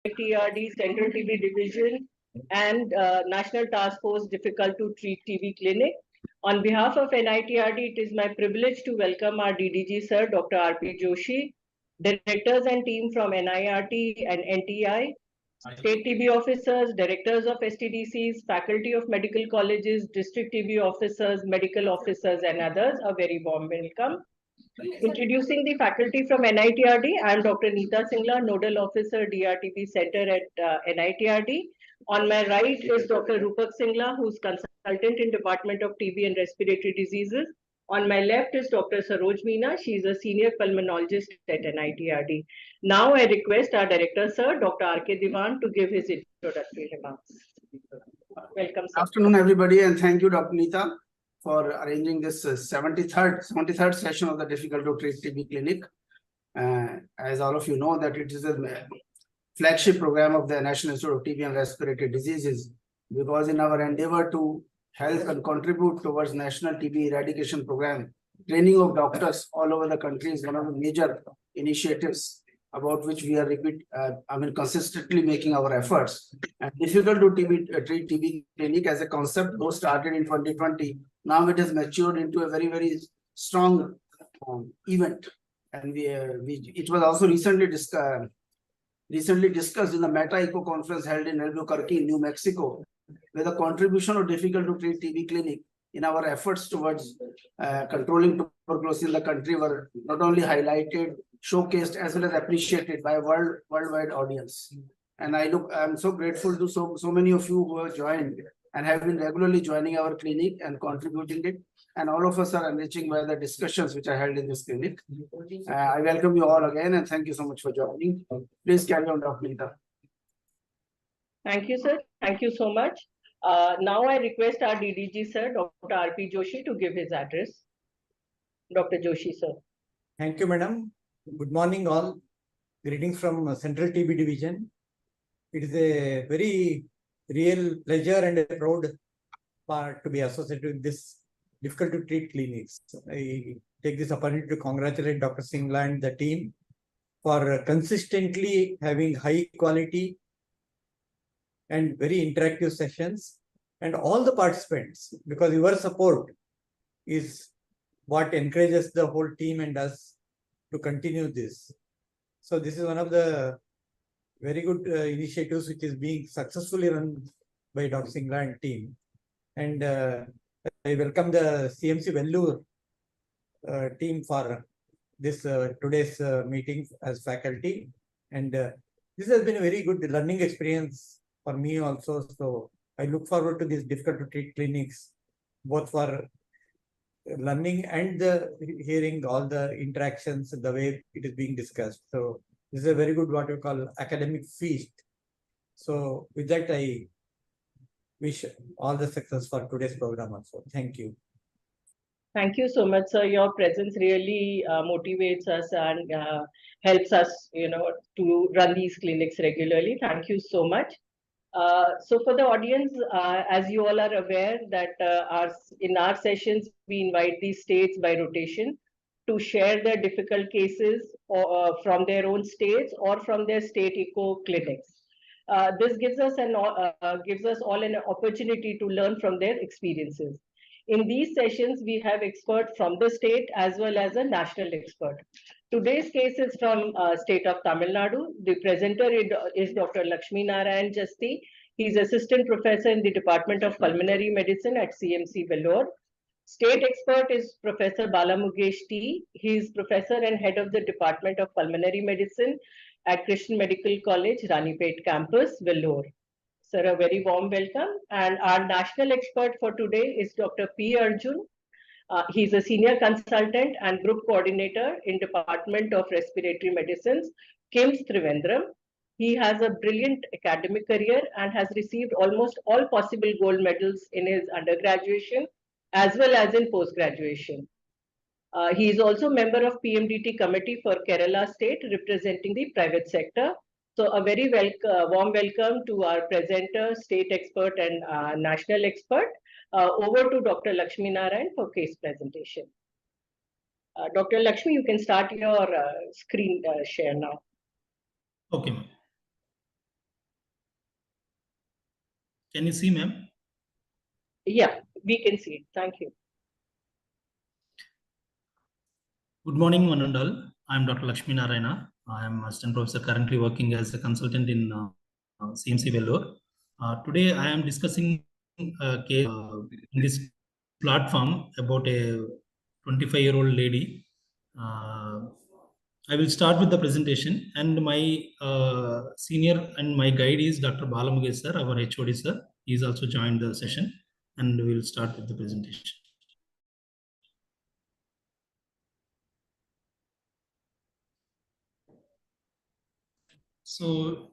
NITRD Central TB Division and National Task Force Difficult to Treat TB Clinic. On behalf of NITRD, it is my privilege to welcome our DDG Sir, Dr. R.P. Joshi, directors and team from NIRT and NTI, state TB officers, directors of STDCs, faculty of medical colleges, district TB officers, medical officers, and others. A very warm welcome. Introducing the faculty from NITRD, I am Dr. Neeta Singla, Nodal Officer, DRTB Center at NITRD. On my right is Dr. Rupak Singla, who is consultant in Department of TB and Respiratory Diseases. On my left is Dr. Saroj Meena. She is a senior pulmonologist at NITRD. Now I request our director, Sir, Dr. R.K. Diwan, to give his introductory remarks. Welcome, sir. Good afternoon, everybody, and thank you, Dr. Neeta, for arranging this 73rd session of the Difficult to Treat TB Clinic. As all of you know, that it is a flagship program of the National Institute of TB and Respiratory Diseases, because in our endeavor to help and contribute towards National TB Eradication Program, training of doctors all over the country is one of the major initiatives about which we are consistently making our efforts. And Difficult to Treat TB Clinic as a concept was started in 2020. Now it has matured into a very, very strong event. And it was also recently discussed in the Meta-Eco conference held in Albuquerque, New Mexico, where the contribution of Difficult to Treat TB Clinic in our efforts towards controlling tuberculosis in the country were not only highlighted, showcased, as well as appreciated by a worldwide audience. And I'm so grateful to so many of you who have joined and have been regularly joining our clinic and contributing it. And all of us are enriching by the discussions which are held in this clinic. I welcome you all again and thank you so much for joining. Please carry on, Dr. Neeta. Thank you, sir. Thank you so much. Now I request our DDG, sir, Dr. R.P. Joshi, to give his address. Dr. Joshi, sir. Thank you, madam. Good morning, all. Greetings from Central TB Division. It is a very real pleasure and a proud part to be associated with this difficult to treat clinics. I take this opportunity to congratulate Dr. Singla and the team for consistently having high quality and very interactive sessions, and all the participants, because your support is what encourages the whole team and us to continue this. So this is one of the very good initiatives which is being successfully run by Dr. Singla and team. And I welcome the CMC Vellore team for this today's meeting as faculty. And this has been a very good learning experience for me also. So I look forward to these difficult to treat clinics, both for learning and hearing all the interactions, the way it is being discussed. So this is a very good, what you call, academic feast. So with that, I wish all the success for today's program also. Thank you. Thank you so much, sir. Your presence really motivates us and helps us, to run these clinics regularly. Thank you so much. So for the audience, as you all are aware that in our sessions, we invite these states by rotation to share their difficult cases from their own states or from their state eco clinics. This gives us all an opportunity to learn from their experiences. In these sessions, we have experts from the state as well as a national expert. Today's case is from state of Tamil Nadu. The presenter is Dr. Lakshmi Narayan Jasti. He is assistant professor in the Department of Pulmonary Medicine at CMC Vellore. State expert is Professor Bala Mukesh T. He is professor and head of the Department of Pulmonary Medicine at Christian Medical College, Ranipet Campus, Vellore. Sir, a very warm welcome. And our national expert for today is Dr. P. Arjun. He's a senior consultant and group coordinator in Department of Respiratory Medicines, KIMS Trivandrum. He has a brilliant academic career and has received almost all possible gold medals in his undergraduation as well as in post-graduation. He is also member of PMDT committee for Kerala State, representing the private sector. So a very warm welcome to our presenter, state expert and national expert. Over to Dr. Lakshmi Narayan for case presentation. Dr. Lakshmi, you can start your screen share now. Okay. Can you see, ma'am? Yeah, we can see it. Thank you. Good morning, one and all. I'm Dr. Lakshmi Narayana. I am assistant professor currently working as a consultant in CMC Vellore. Today, I am discussing a case in this platform about a 25-year-old lady. I will start with the presentation, and my senior and my guide is Dr. Balamugesh sir, our HOD sir. He is also joined the session, and we will start with the presentation. So,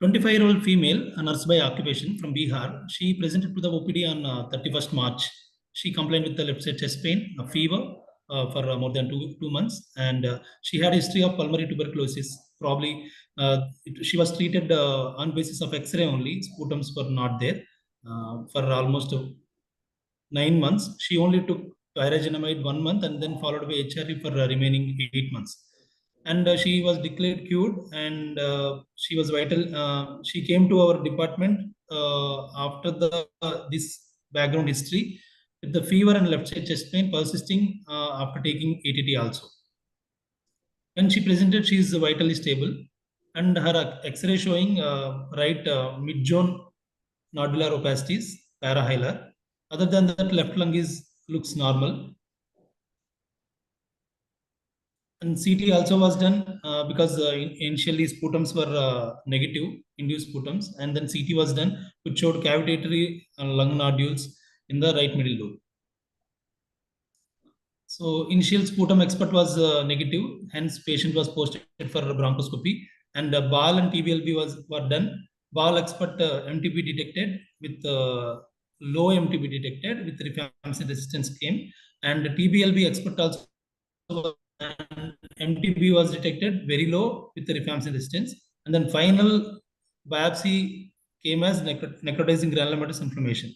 25-year-old female, a nurse by occupation from Bihar, she presented to the OPD on 31st March. She complained with the left side chest pain, a fever for more than two months, and she had a history of pulmonary tuberculosis. Probably she was treated on basis of X-ray only. Sputums were not there for almost 9 months. She only took pyrazinamide 1 month and then followed by HRE for remaining 8 months. And she was declared cured, and she was vital. She came to our department after this background history with the fever and left side chest pain persisting after taking ATT also. When she presented, she is vitally stable, and her X-ray showing right mid-zone nodular opacities, parahilar. Other than that, left lung looks normal. And CT also was done because initially sputums were negative, induced sputums, and then CT was done, which showed cavitatory lung nodules in the right middle lobe. So initial sputum expert was negative, hence patient was posted for bronchoscopy, and BAL and TBLB were done. BAL expert MTB detected with low MTB detected with rifampicin resistance came, and TBLB expert also, and MTB was detected very low with the rifampicin resistance, and then final biopsy came as necrotizing granulomatous inflammation.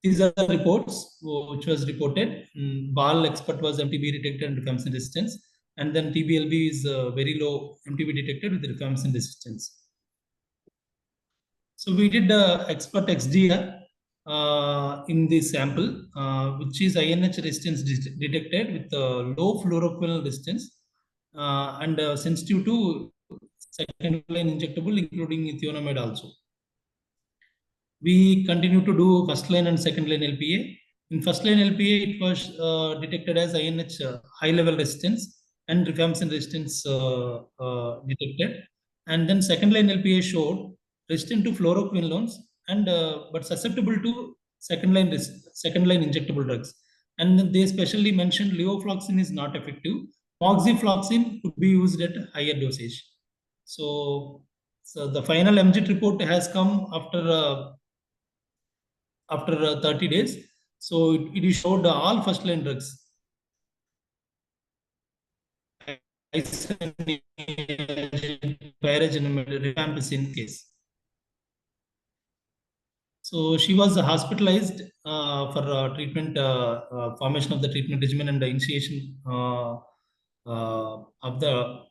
These are the reports which was reported. BAL expert was MTB detected and rifampicin resistance, and then TBLB is very low MTB detected with rifampicin resistance. So we did expert XDR in this sample, which is INH resistance detected with low fluoroquinolone resistance and sensitive to second line injectable, including ethionamide also. We continue to do first line and second line LPA. In first line LPA, it was detected as INH high level resistance and rifampicin resistance detected. And then second line LPA showed resistant to fluoroquinolones and but susceptible to second line injectable drugs. And they specially mentioned levofloxacin is not effective. Moxifloxacin could be used at higher dosage. So the final MGT report has come after 30 days. So it is showed all first line drugs. Rifampicin case. So she was hospitalized for treatment, formation of the treatment regimen and the initiation of the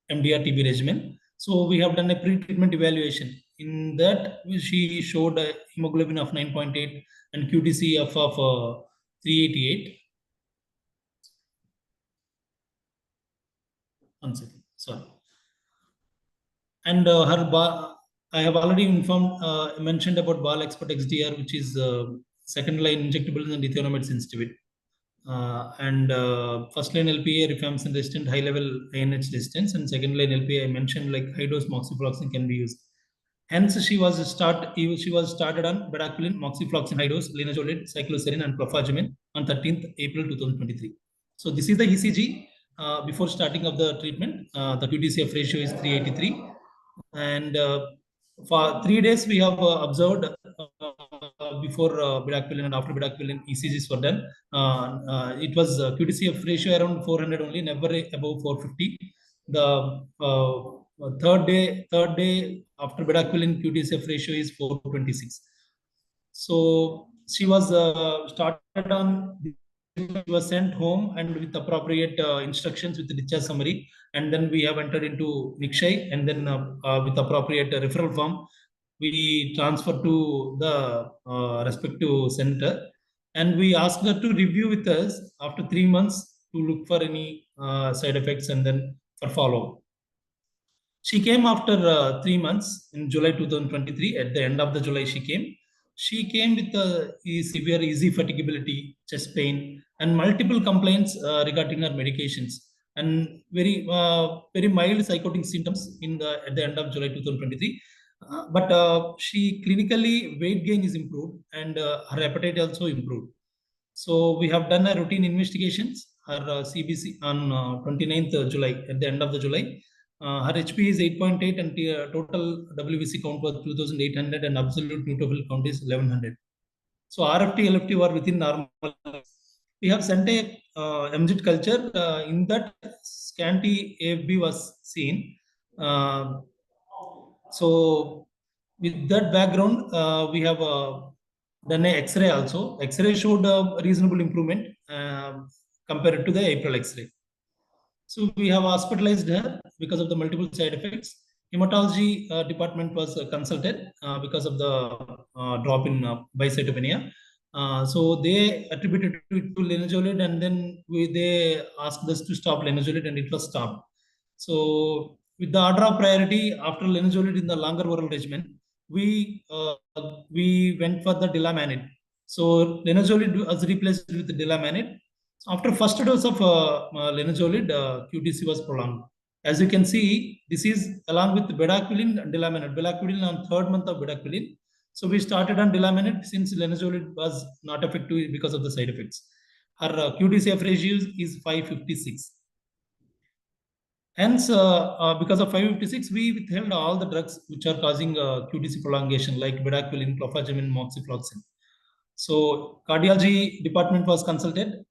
MDR-TB regimen. So we have done a pre-treatment evaluation. In that, she showed a hemoglobin of 9.8 and QTCF of 388. One second, sorry. And I have already mentioned about BAL expert XDR, which is second line injectable and ethionamide sensitivity. And first line LPA, rifampicin resistant, high level INH resistance, and second line LPA, I mentioned like high dose moxifloxacin can be used. Hence, she was started on bedaquiline, moxifloxacin high dose, linezolid, cycloserine, and clofazimine on 13th April 2023. So this is the ECG before starting of the treatment. The QTCF ratio is 383, and for 3 days we have observed before bedaquiline and after bedaquiline ECGs were done. It was QTCF ratio around 400 only, never above 450. The third day after bedaquiline QTCF ratio is 426. So she was started on, she was sent home and with appropriate instructions with the discharge summary, and then we have entered into NICSHI, and then with appropriate referral form we transfer to the respective center, and we asked her to review with us after 3 months to look for any side effects and then for follow. She came after 3 months in July 2023. At the end of the July, she came. She came with severe easy fatigability, chest pain, and multiple complaints regarding her medications, and very mild psychotic symptoms at the end of July 2023. But she clinically weight gain is improved, and her appetite also improved. So we have done a routine investigations. Her CBC on 29th July, at the end of the July. Her HP is 8.8 and total WBC count was 2,800 and absolute neutrophil count is 1100. So RFT, LFT were within normal. We have sent a MZ culture. In that, scanty AFB was seen. So with that background, we have done a X-ray also. X-ray showed a reasonable improvement compared to the April X-ray. So we have hospitalized her because of the multiple side effects. Hematology department was consulted because of the drop in bicytopenia. So they attributed it to linezolid, and then they asked us to stop linezolid, and it was stopped. So with the order of priority after linezolid in the longer oral regimen, we went for the dilamanid. So linezolid was replaced with dilamanid. After first dose of linezolid, QTC was prolonged. As you can see, this is along with bedaquiline and dilamanid. Bedaquiline on third month of bedaquiline. So we started on dilamanid since linezolid was not effective because of the side effects. Her QTCF ratio is 556. Hence, because of 556, we withheld all the drugs which are causing QTC prolongation, like bedaquiline, clofazimine, moxifloxacin. So cardiology department was consulted.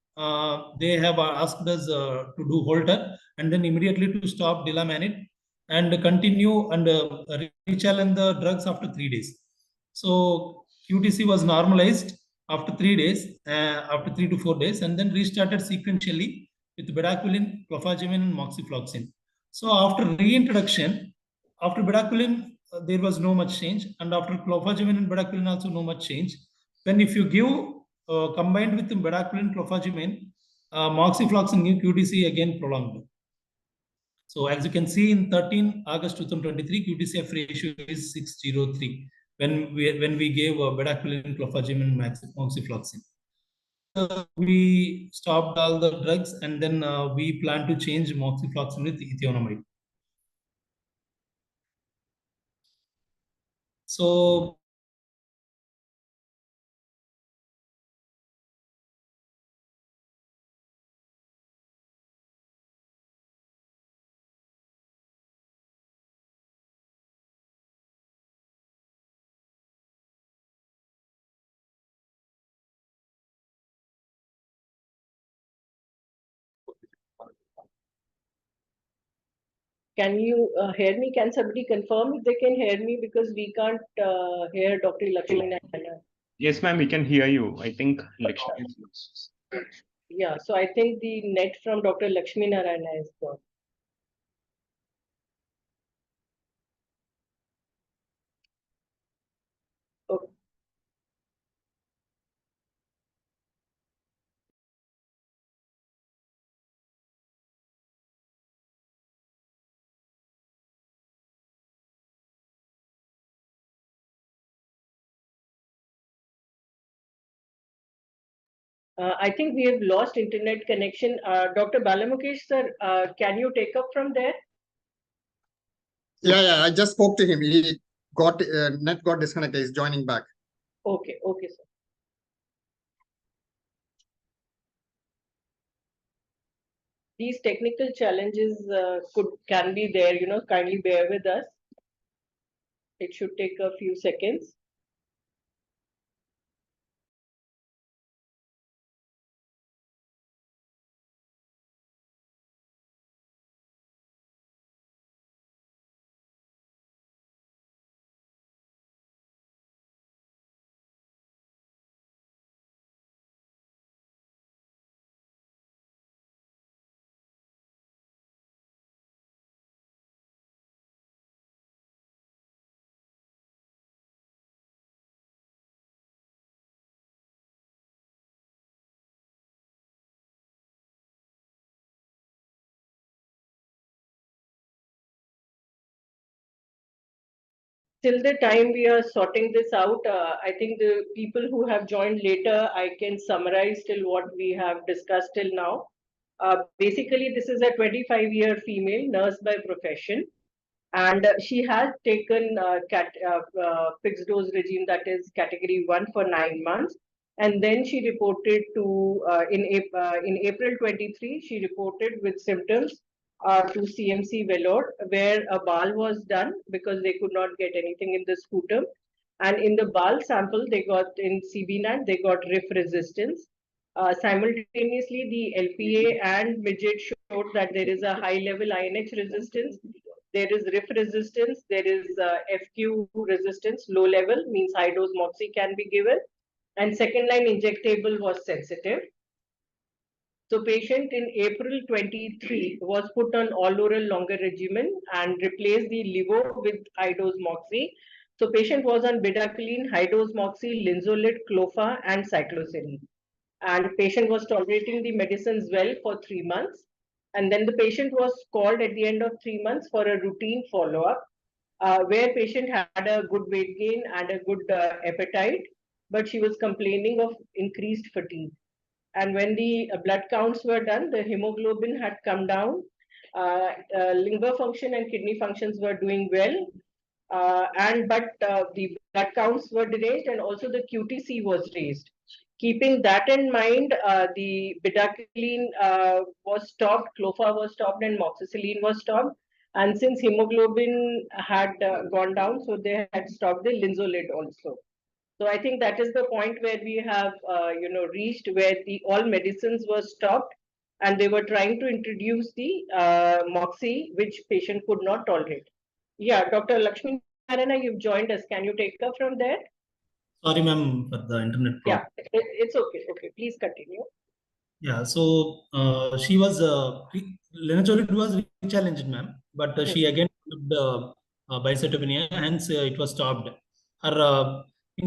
They have asked us to do Holter and then immediately to stop dilamanid and continue and rechallenge the drugs after 3 days. So QTC was normalized after 3 days, after 3 to 4 days, and then restarted sequentially with bedaquiline, clofazimine, and moxifloxacin. So after reintroduction, after bedaquiline, there was no much change, and after clofazimine and bedaquiline also no much change. Then if you give combined with bedaquiline, clofazimine, moxifloxacin, new QTC again prolonged. So as you can see in 13 August 2023, QTCF ratio is 603 when we gave bedaquiline, clofazimine, moxifloxacin. We stopped all the drugs, and then we plan to change moxifloxacin with ethionamide. So Can you hear me? Can somebody confirm if they can hear me? Because we can't hear Dr. Lakshmi Narayana. Yes, ma'am, we can hear you. I think Lakshmi is. Yeah, so I think the net from Dr. Lakshmi Narayana is gone. Okay. I think we have lost internet connection. Dr. Balamukesh sir, can you take up from there? Yeah, I just spoke to him. He got net got disconnected. He's joining back. Okay, sir. These technical challenges can be there, kindly bear with us. It should take a few seconds. till the time we are sorting this out, I think the people who have joined later, I can summarize till what we have discussed till now. Basically, this is a 25-year female nurse by profession, and she has taken fixed dose regime, that is category 1, for 9 months. And then she reported to, in April 23, she reported with symptoms to CMC Vellore, where a BAL was done because they could not get anything in the sputum. And in the BAL sample, they got in CB9, they got RIF resistance. Simultaneously, the LPA and midget showed that there is a high level INH resistance, there is RIF resistance, there is FQ resistance, low level, means high dose moxie can be given, and second line injectable was sensitive. So patient in April 23 was put on all oral longer regimen and replaced the levo with high dose moxie. So patient was on bedaquiline, high dose moxie, linezolid, clofa, and cycloserine. And patient was tolerating the medicines well for 3 months. And then the patient was called at the end of 3 months for a routine follow-up, where patient had a good weight gain and a good appetite, but she was complaining of increased fatigue. And when the blood counts were done, the hemoglobin had come down, liver function and kidney functions were doing well, but the blood counts were deranged, and also the QTC was raised. Keeping that in mind, the bedaquiline was stopped, clofa was stopped, and moxicilline was stopped. And since hemoglobin had gone down, so they had stopped the linezolid also. So I think that is the point where we have, reached, where the all medicines were stopped, and they were trying to introduce the moxie, which patient could not tolerate. Yeah, Dr. Lakshmi Narayana, you've joined us. Can you take up from there? Sorry, ma'am, for the internet problem. Yeah, it's okay. Okay, please continue. Yeah, so she was linezolid was challenged, ma'am, but she again took bicytopenia, hence it was stopped. Her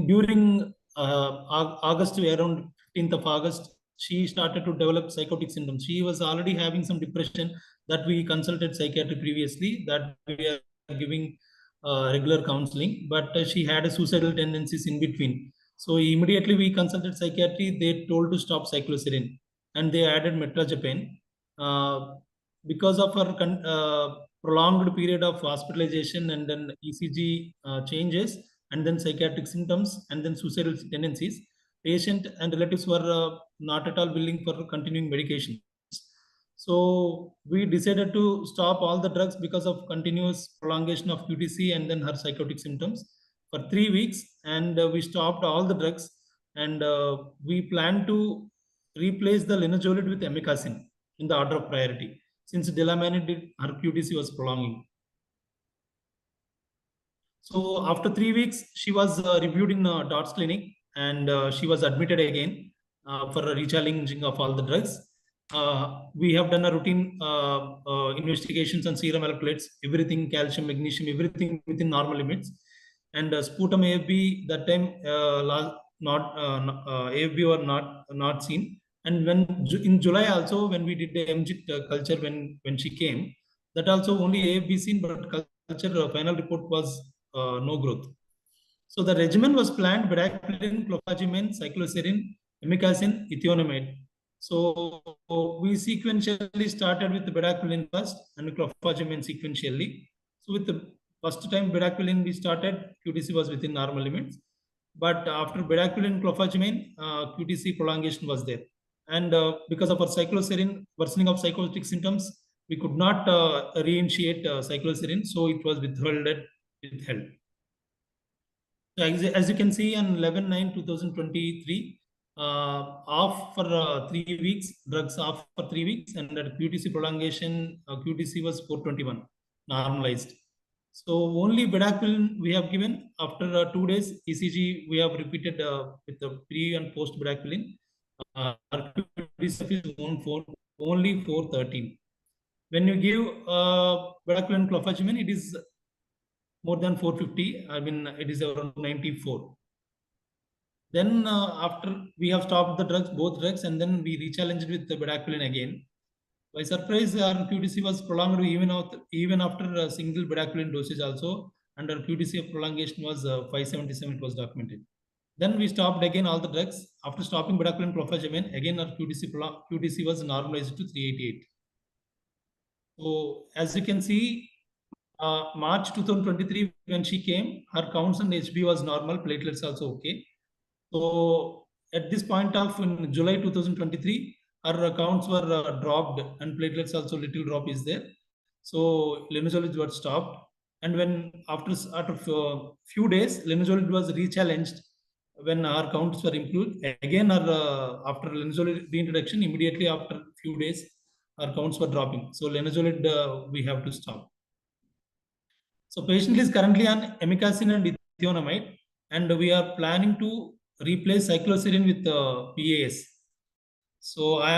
during August, around 15th of August, she started to develop psychotic symptoms. She was already having some depression that we consulted psychiatry previously, that we are giving regular counseling, but she had suicidal tendencies in between. So immediately we consulted psychiatry. They told to stop cycloserine, and they added metrazapine. Because of her prolonged period of hospitalization and then ECG changes, and then psychiatric symptoms, and then suicidal tendencies, patient and relatives were not at all willing for continuing medication. So we decided to stop all the drugs because of continuous prolongation of QTC and then her psychotic symptoms for 3 weeks, and we stopped all the drugs, and we plan to replace the linezolid with amikacin in the order of priority, since delamanid, her QTC was prolonging. So after 3 weeks, she was reviewed in DOTS clinic, and she was admitted again for a rechallenging of all the drugs. We have done a routine investigations on serum electrolytes, everything, calcium, magnesium, everything within normal limits. And sputum AFB that time AFB were not seen. And when in July also, when we did the MGIT culture, when she came, that also only AFB seen, but culture final report was no growth. So the regimen was planned: bedaquiline, clofazimine, cycloserine, amikacin, ethionamide. So we sequentially started with the bedaquiline first and clofazimine sequentially. So with the first time bedaquiline we started, QTC was within normal limits. But after bedaquiline, clofazimine, QTC prolongation was there. And because of our cycloserine worsening of psychotic symptoms, we could not reinitiate cycloserine, so it was withheld. So as you can see on 11/9/2023, off for 3 weeks, drugs off for 3 weeks, and at QTC prolongation, QTC was 421, normalized. So only bedaquiline we have given. After 2 days, ECG we have repeated with the pre and post bedaquiline. Our QTC is only 413. When you give bedaquiline clofazimine, it is more than 450. I mean, it is around 94. Then after we have stopped the drugs, both drugs, and then we rechallenged with the bedaquiline again. By surprise, our QTC was prolonged even after a single bedaquiline dosage also, and our QTC of prolongation was 577, it was documented. Then we stopped again all the drugs. After stopping bedaquiline clofazimine, again our QTC was normalized to 388. So as you can see, March 2023, when she came, her counts and HB was normal, platelets also okay. So at this point of in July 2023, her counts were dropped and platelets also little drop is there. So linezolid was stopped. And when after few days, linezolid was rechallenged when our counts were improved. Again, after linezolid reintroduction, immediately after few days, our counts were dropping. So linezolid we have to stop. So patient is currently on amikacin and ethionamide, and we are planning to replace cycloserine with PAS. So I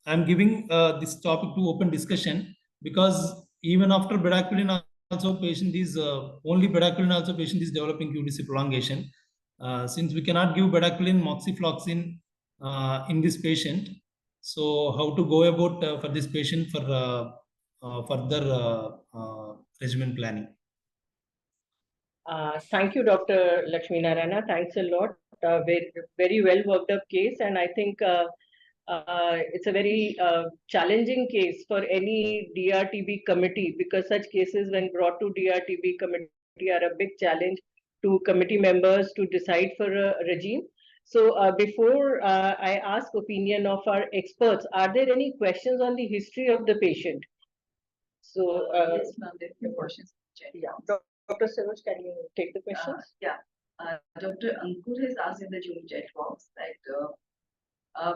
am giving this topic to open discussion, because even after bedaquiline also patient is only bedaquiline also patient is developing QTC prolongation. Since we cannot give bedaquiline moxifloxacin in this patient, so how to go about for this patient for further regimen planning? Thank you, Dr. Lakshmi Narayana. Thanks a lot. Very well worked up case, and I think it's a very challenging case for any DRTB committee, because such cases, when brought to DRTB committee, are a big challenge to committee members to decide for a regime. So before I ask opinion of our experts, are there any questions on the history of the patient? So yes, ma'am, there are questions. Yeah, Dr. Saroj, can you take the questions? Dr. Ankur has asked in the Zoom chat box that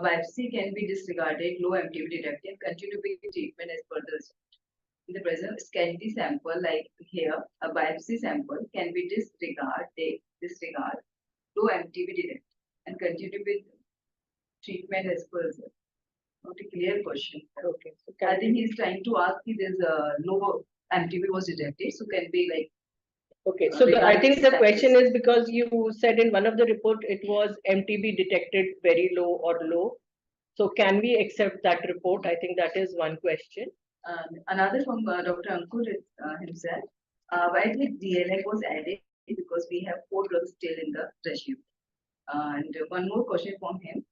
biopsy can be disregarded, low MTB detected, continue with treatment as per the result. In the present scanty sample, like here, a biopsy sample can be disregard, low MTB detected, and continue with treatment as per result. Not a clear question. Okay. So I think he's trying to ask if there's a low MTB was detected, so can be like. Okay, so I think the question is because you said in one of the report it was MTB detected very low or low. So can we accept that report? I think that is one question. Another from Dr. Ankur himself. Why did DLA was added? Because we have 4 drugs still in the regime. And one more question from him.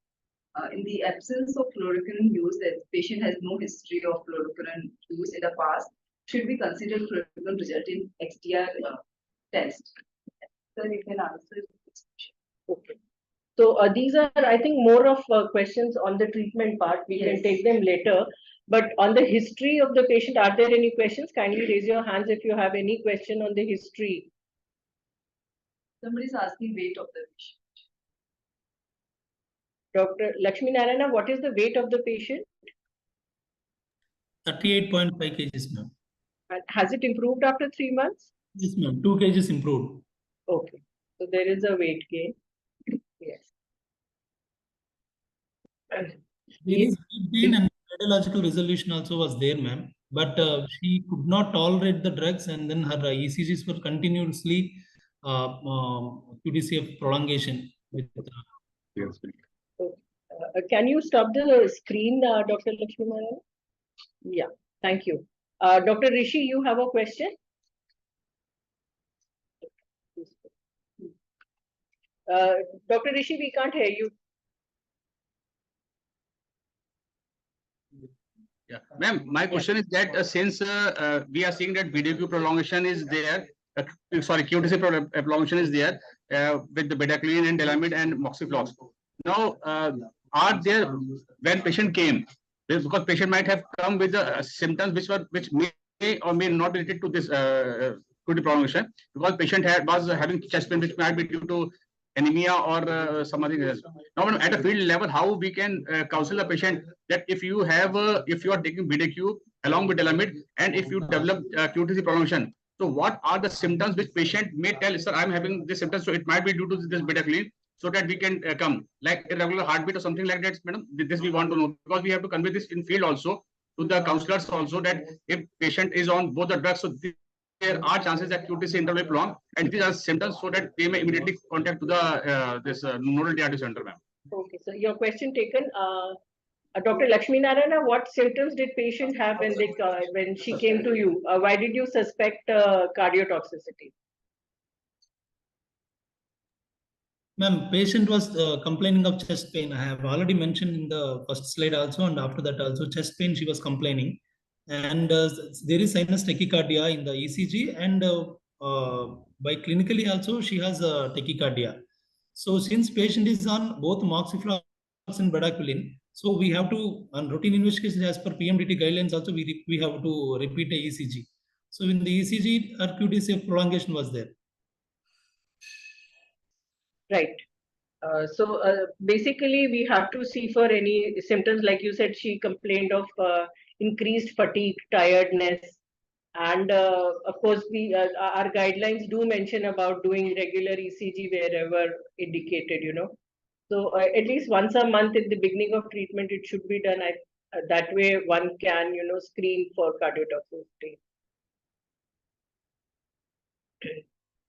In the absence of fluoroquine use, that patient has no history of fluoroquine use in the past, should we consider fluoroquine result in XDR test? So you can answer this question. Okay. So these are, I think, more of questions on the treatment part. We can take them later. But on the history of the patient, are there any questions? Kindly raise your hands if you have any question on the history. Somebody is asking weight of the patient. Dr. Lakshmi Narayana, what is the weight of the patient? 38.5 kgs, ma'am. And has it improved after 3 months? Yes, ma'am. 2 kgs improved. Okay. So there is a weight gain. Yes. There is weight gain and radiological resolution also was there, ma'am. But she could not tolerate the drugs, and then her ECGs were continuously QTC of prolongation. With, Can you stop the screen, Dr. Lakshmi Narayana? Yeah, thank you. Dr. Rishi, you have a question? Dr. Rishi, we can't hear you. Yeah, ma'am, my question is that since we are seeing that VDQ prolongation is there, QTC prolongation is there with the bedaquiline and delamide and moxiflox. Now, are there, when patient came, because patient might have come with the symptoms which may or may not be related to this QTC prolongation, because patient was having chest pain which might be due to anemia or some other else. Now, at a field level, how we can counsel a patient that if you have if you are taking BDQ along with delamide and if you develop QTC prolongation, so what are the symptoms which patient may tell, sir, I'm having this symptoms, so it might be due to this bedaquiline, so that we can come, like irregular heartbeat or something like that, madam. This we want to know, because we have to convey this in field also to the counselors also, that if patient is on both the drugs, so there are chances that QTC interval will prolong, and these are symptoms, so that they may immediately contact to the this nodal DRT center, ma'am. Okay, so your question taken. Dr. Lakshmi Narayana, what symptoms did patient have when she came to you? Why did you suspect cardiotoxicity? Ma'am, patient was complaining of chest pain. I have already mentioned in the first slide also, and after that also chest pain she was complaining. And there is sinus tachycardia in the ECG, and by clinically also she has tachycardia. So since patient is on both moxiflox and bedaquiline, so we have to, on routine investigation as per PMDT guidelines also, we have to repeat a ECG. So in the ECG, her QTC prolongation was there. Right. Basically, we have to see for any symptoms, like you said, she complained of increased fatigue, tiredness, and of course, our guidelines do mention about doing regular ECG wherever indicated, So at least once a month in the beginning of treatment, it should be done. That way, one can, screen for cardiotoxicity.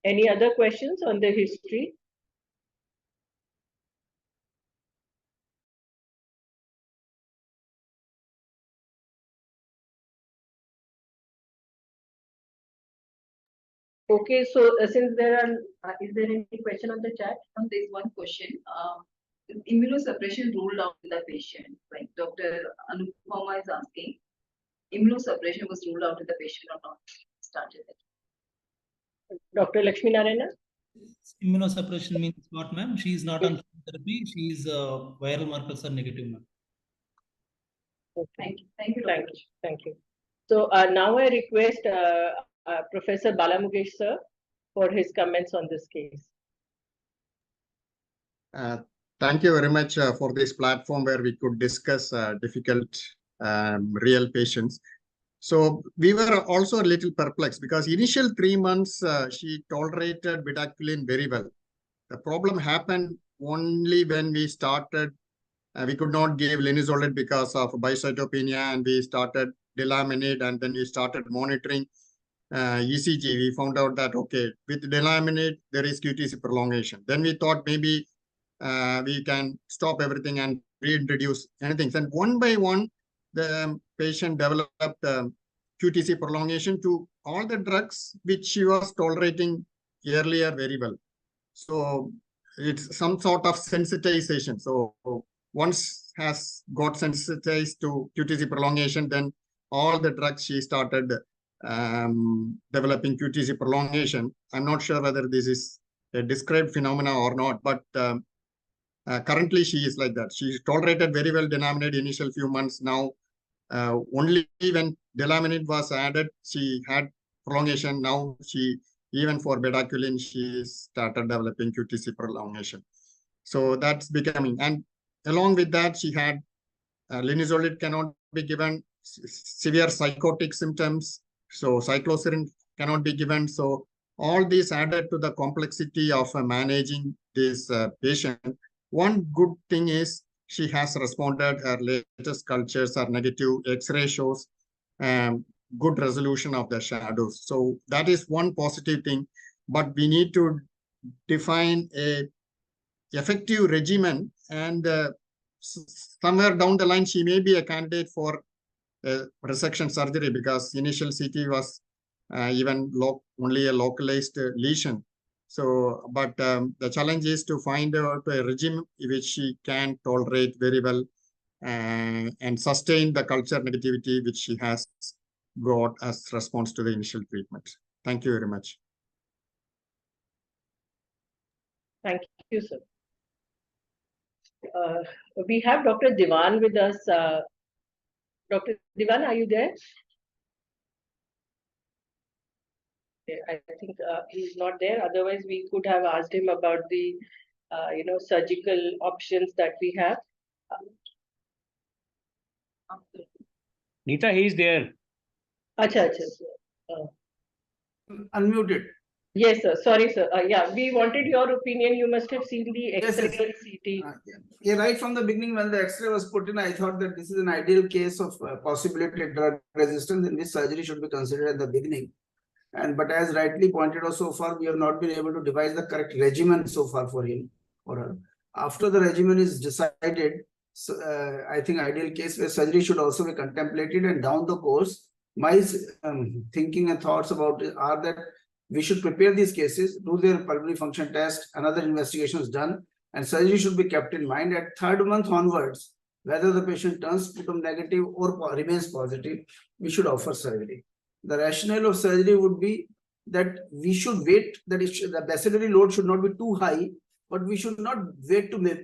Any other questions on the history? Okay, so since is there any question on the chat? There is one question. Immunosuppression ruled out in the patient, like Dr. Anupama is asking, immunosuppression was ruled out in the patient or not? Started it. Dr. Lakshmi Narayana? Immunosuppression means what, ma'am? She is not on therapy. She is viral markers are negative, ma'am. Thank you. Thank you. Thank you. So now I request Professor Balamukesh sir for his comments on this case. Thank you very much for this platform where we could discuss difficult real patients. So we were also a little perplexed because initial 3 months she tolerated bedaquiline very well. The problem happened only when we started. We could not give linezolid because of bicytopenia, and we started delaminid, and then we started monitoring ECG. We found out that, okay, with delaminid, there is QTC prolongation. Then we thought maybe we can stop everything and reintroduce anything. And one by one, the patient developed QTC prolongation to all the drugs which she was tolerating earlier very well. So it's some sort of sensitization. So once has got sensitized to QTC prolongation, then all the drugs she started developing QTC prolongation. I'm not sure whether this is a described phenomena or not, but currently she is like that. She tolerated very well delaminid initial few months. Now only when delaminid was added, she had prolongation. Now even for bedaquiline, she started developing QTC prolongation. So that's becoming, and along with that, she had linezolid cannot be given, severe psychotic symptoms. So cycloserine cannot be given. So all these added to the complexity of managing this patient. One good thing is she has responded. Her latest cultures are negative. X-ray shows good resolution of the shadows. So that is one positive thing. But we need to define a effective regimen, and somewhere down the line, she may be a candidate for resection surgery because initial CT was even only a localized lesion. So, but the challenge is to find out a regime which she can tolerate very well and sustain the culture negativity which she has got as response to the initial treatment. Thank you very much. Thank you, sir. We have Dr. Diwan with us. Dr. Diwan, are you there? I think he's not there. Otherwise, we could have asked him about the, surgical options that we have. Neeta, he's there. Acha. Unmuted. Yes, sir. Sorry, sir. Yeah, we wanted your opinion. You must have seen the X-ray and CT. Yeah, right from the beginning, when the X-ray was put in, I thought that this is an ideal case of possibility drug resistance in which surgery should be considered at the beginning. But as rightly pointed out, so far we have not been able to devise the correct regimen so far for him or her. After the regimen is decided, I think ideal case where surgery should also be contemplated, and down the course, my thinking and thoughts about it are that we should prepare these cases, do their pulmonary function test, another investigation is done, and surgery should be kept in mind at 3rd month onwards. Whether the patient turns sputum negative or remains positive, we should offer surgery. The rationale of surgery would be that we should wait, that the bacillary load should not be too high, but we should not wait to let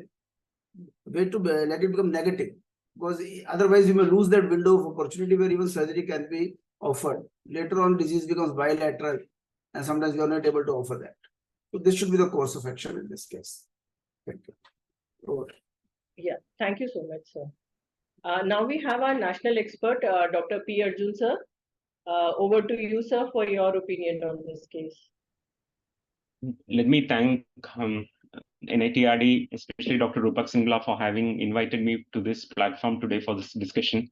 it become negative, because otherwise we may lose that window of opportunity where even surgery can be offered. Later on, disease becomes bilateral, and sometimes we are not able to offer that. So this should be the course of action in this case. Thank you. Over. Yeah, thank you so much, sir. Now we have our national expert, Dr. P. Arjun, sir. Over to you, sir, for your opinion on this case. Let me thank NITRD, especially Dr. Rupak Singla, for having invited me to this platform today for this discussion.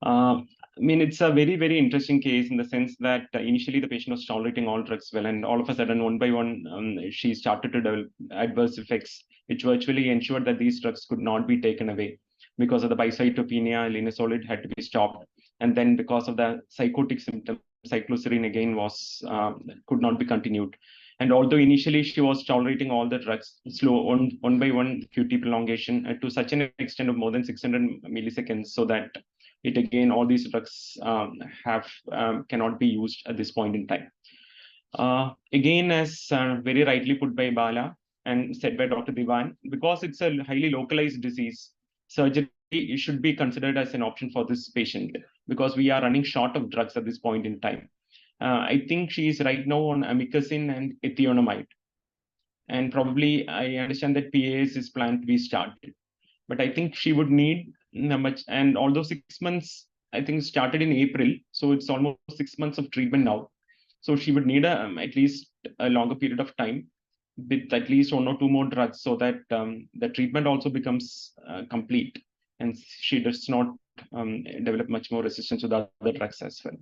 I mean, it's a very, very interesting case in the sense that initially the patient was tolerating all drugs well, and all of a sudden, one by one, she started to develop adverse effects, which virtually ensured that these drugs could not be taken away. Because of the bicytopenia, linezolid had to be stopped. And then because of the psychotic symptoms, cycloserine again was could not be continued. And although initially she was tolerating all the drugs, slow one by one QT prolongation to such an extent of more than 600 milliseconds, so that it again, all these drugs cannot be used at this point in time. Again, as very rightly put by Bala and said by Dr. Divan, because it's a highly localized disease, surgery should be considered as an option for this patient, because we are running short of drugs at this point in time. I think she is right now on amikacin and ethionamide, and probably I understand that PAS is planned to be started, but I think she would need much. And although 6 months, I think started in April, so it's almost 6 months of treatment now. So she would need at least a longer period of time with at least 1 or 2 more drugs, so that the treatment also becomes complete, and she does not develop much more resistance to the other drugs as well.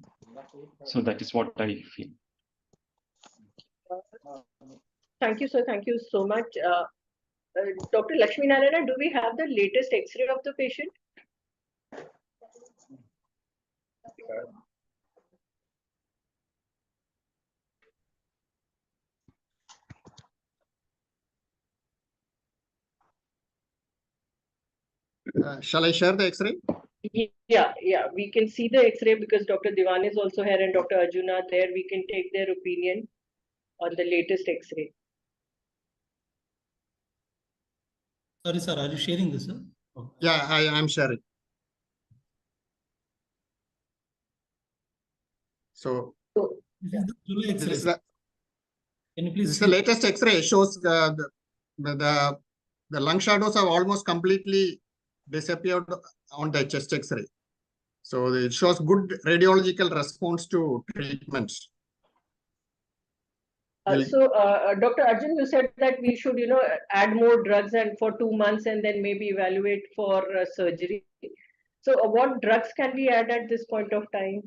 So that is what I feel. Thank you, sir. Thank you so much. Dr. Lakshmi Narayana, do we have the latest X-ray of the patient? Shall I share the X-ray? Yeah, we can see the X-ray because Dr. Divan is also here and Dr. Arjuna there. We can take their opinion on the latest X-ray. Sorry, sir, are you sharing this, sir? Okay. Yeah, I am sharing. So This is the July this X-ray. is the, Can you this please is the latest X-ray. It shows the lung shadows have almost completely disappeared on the chest X-ray. So it shows good radiological response to treatments. Dr. Arjun, you said that we should, add more drugs and for 2 months and then maybe evaluate for surgery. So what drugs can we add at this point of time?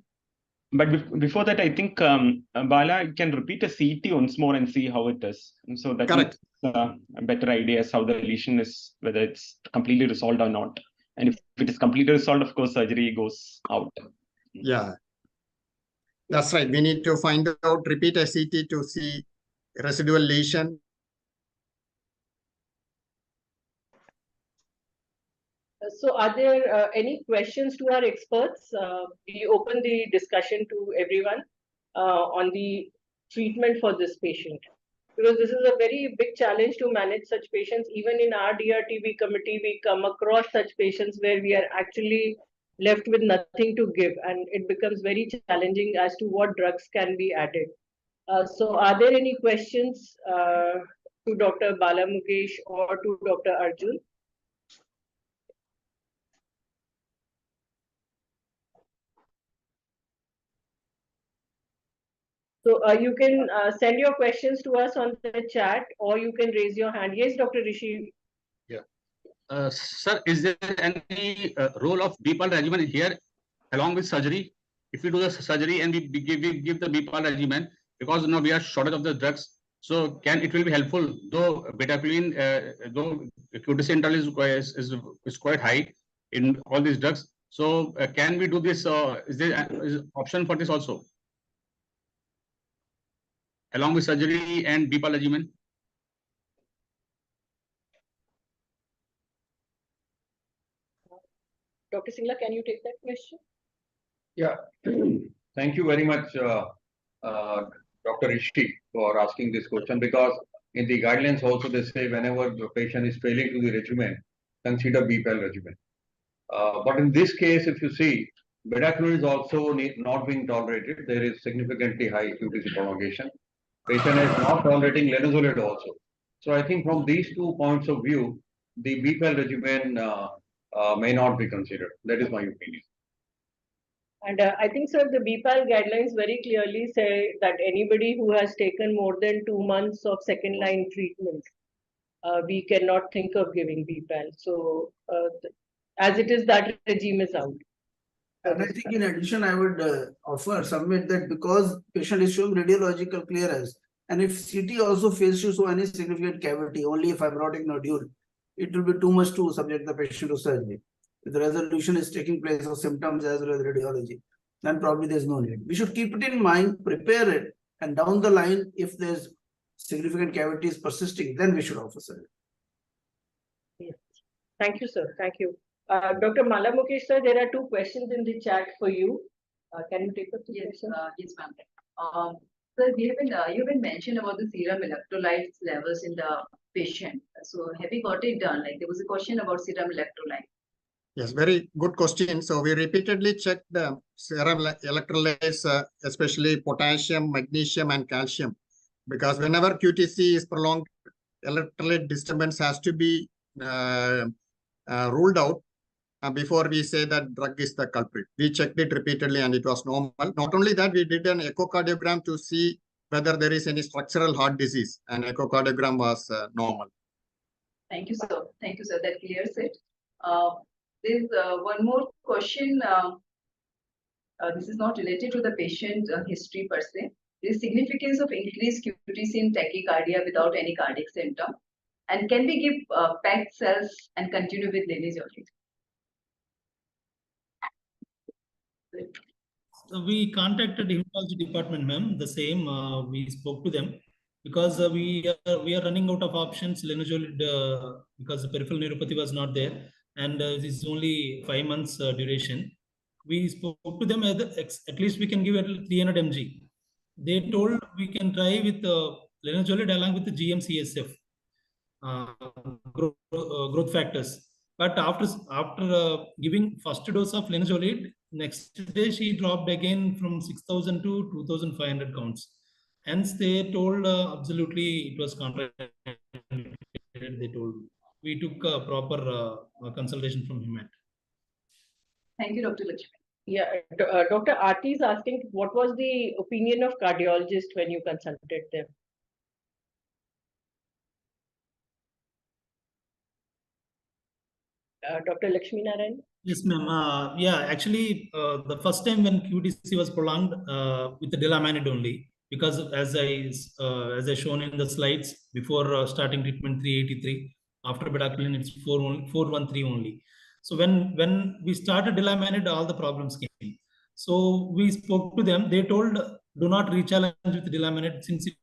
But before that, I think Bala can repeat a CT once more and see how it is. And so that Correct. a better idea as how the lesion is, whether it's completely resolved or not. And if it is completely resolved, of course, surgery goes out. Yeah, that's right. We need to find out, repeat a CT to see residual lesion. So are there any questions to our experts? We open the discussion to everyone on the treatment for this patient. Because this is a very big challenge to manage such patients. Even in our DRTB committee, we come across such patients where we are actually left with nothing to give, and it becomes very challenging as to what drugs can be added. So are there any questions to Dr. Bala Mukesh or to Dr. Arjun? So you can send your questions to us on the chat, or you can raise your hand. Yes, Dr. Rishi. Yeah. Sir, is there any role of BPAL regimen here along with surgery? If we do the surgery and we give the BPAL regimen, because we are shortage of the drugs, So it will be helpful, though betaquilin, though QTC interval is quite high in all these drugs. So can we do this? Is there is option for this also, along with surgery and BPAL regimen? Dr. Singla, can you take that question? Yeah, thank you very much, Dr. Rishi, for asking this question, because in the guidelines also they say whenever the patient is failing to the regimen, consider BPAL regimen. But in this case, if you see, bedaquiline is also not being tolerated. There is significantly high QTC prolongation. Patient is not tolerating linezolid also. So I think from these 2 points of view, the BPAL regimen may not be considered. That is my opinion. And I think, sir, the BPAL guidelines very clearly say that anybody who has taken more than 2 months of second line treatment, we cannot think of giving BPAL. So as it is, that regime is out. And I think in addition, I would submit that because patient is showing radiological clearance, and if CT also fails to show any significant cavity, only a fibrotic nodule, it will be too much to subject the patient to surgery. If the resolution is taking place of symptoms as well as radiology, then probably there's no need. We should keep it in mind, prepare it, and down the line, if there's significant cavities persisting, then we should offer surgery. Yes. Thank you, sir. Thank you. Dr. Mala Mukesh, sir, there are 2 questions in the chat for you. Can you take up the question? Yes, ma'am. Sir, you've been mentioned about the serum electrolytes levels in the patient. So have you got it done? Like there was a question about serum electrolyte. Yes, very good question. So we repeatedly checked the serum electrolytes, especially potassium, magnesium, and calcium, because whenever QTC is prolonged, electrolyte disturbance has to be ruled out before we say that drug is the culprit. We checked it repeatedly and it was normal. Not only that, we did an echocardiogram to see whether there is any structural heart disease, and echocardiogram was normal. Thank you, sir. Thank you, sir. That clears it. There's one more question. This is not related to the patient history per se. The significance of increased QTC in tachycardia without any cardiac symptom. And can we give packed cells and continue with linezolid? So we contacted hematology department, ma'am. The same. We spoke to them because we are running out of options. Linezolid because the peripheral neuropathy was not there, and this is only 5 months duration. We spoke to them at least we can give it 300 mg. They told we can try with linezolid along with the GM-CSF growth factors. But after giving first dose of linezolid, next day she dropped again from 6,000 to 2,500 counts. Hence, they told absolutely it was contraindicated. They told we took a proper consultation from him. Thank you, Dr. Lakshmi. Yeah, Dr. Aarti is asking, what was the opinion of cardiologist when you consulted them? Dr. Lakshmi Narayan? Yes, ma'am. Yeah, actually, the first time when QTC was prolonged with the delamanid only, because as I shown in the slides, before starting treatment 383, after bedaquiline it's 413 only. So when we started delamanid, all the problems came. So we spoke to them. They told, do not re-challenge with delamanid since it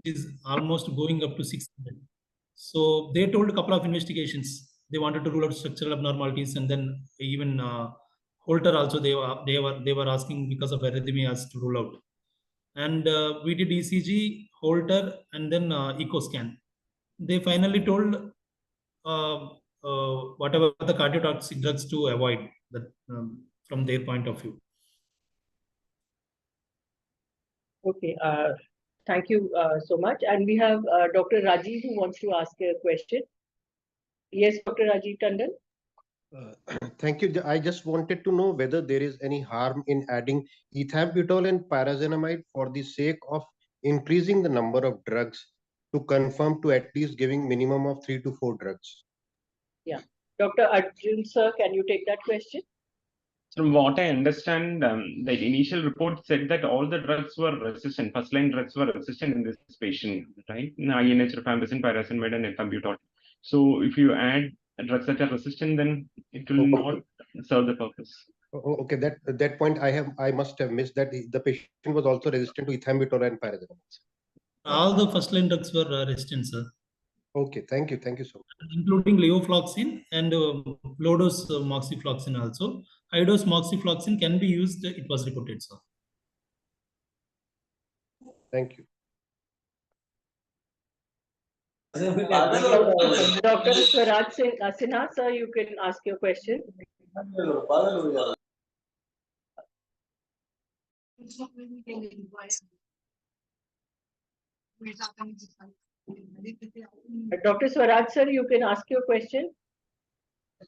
is almost going up to 600. So they told a couple of investigations. They wanted to rule out structural abnormalities, and then even Holter also they were asking because of arrhythmias to rule out. And we did ECG, Holter, and then echo scan. They finally told whatever the cardiotoxic drugs to avoid that from their point of view. Okay, thank you so much. And we have Dr. Rajiv who wants to ask a question. Yes, Dr. Rajiv Tandon. Thank you. I just wanted to know whether there is any harm in adding ethambutol and pyrazinamide for the sake of increasing the number of drugs to confirm to at least giving minimum of 3 to 4 drugs. Yeah. Dr. Arjun, sir, can you take that question? From what I understand, the initial report said that all the drugs were resistant, first-line drugs were resistant in this patient, right? INH, rifampicin, pyrazinamide, and ethambutol. So if you add drugs that are resistant, then it will not serve the purpose. Okay, that point I must have missed that the patient was also resistant to ethambutol and pyrazinamide. All the first-line drugs were resistant, sir. Okay, thank you so much. Including levofloxacin and low-dose moxifloxacin also. High-dose moxifloxacin can be used, it was reported, sir. Thank you. Dr. Swaraj Sinha, sir, you can ask your question. Dr. Swaraj, sir, you can ask your question.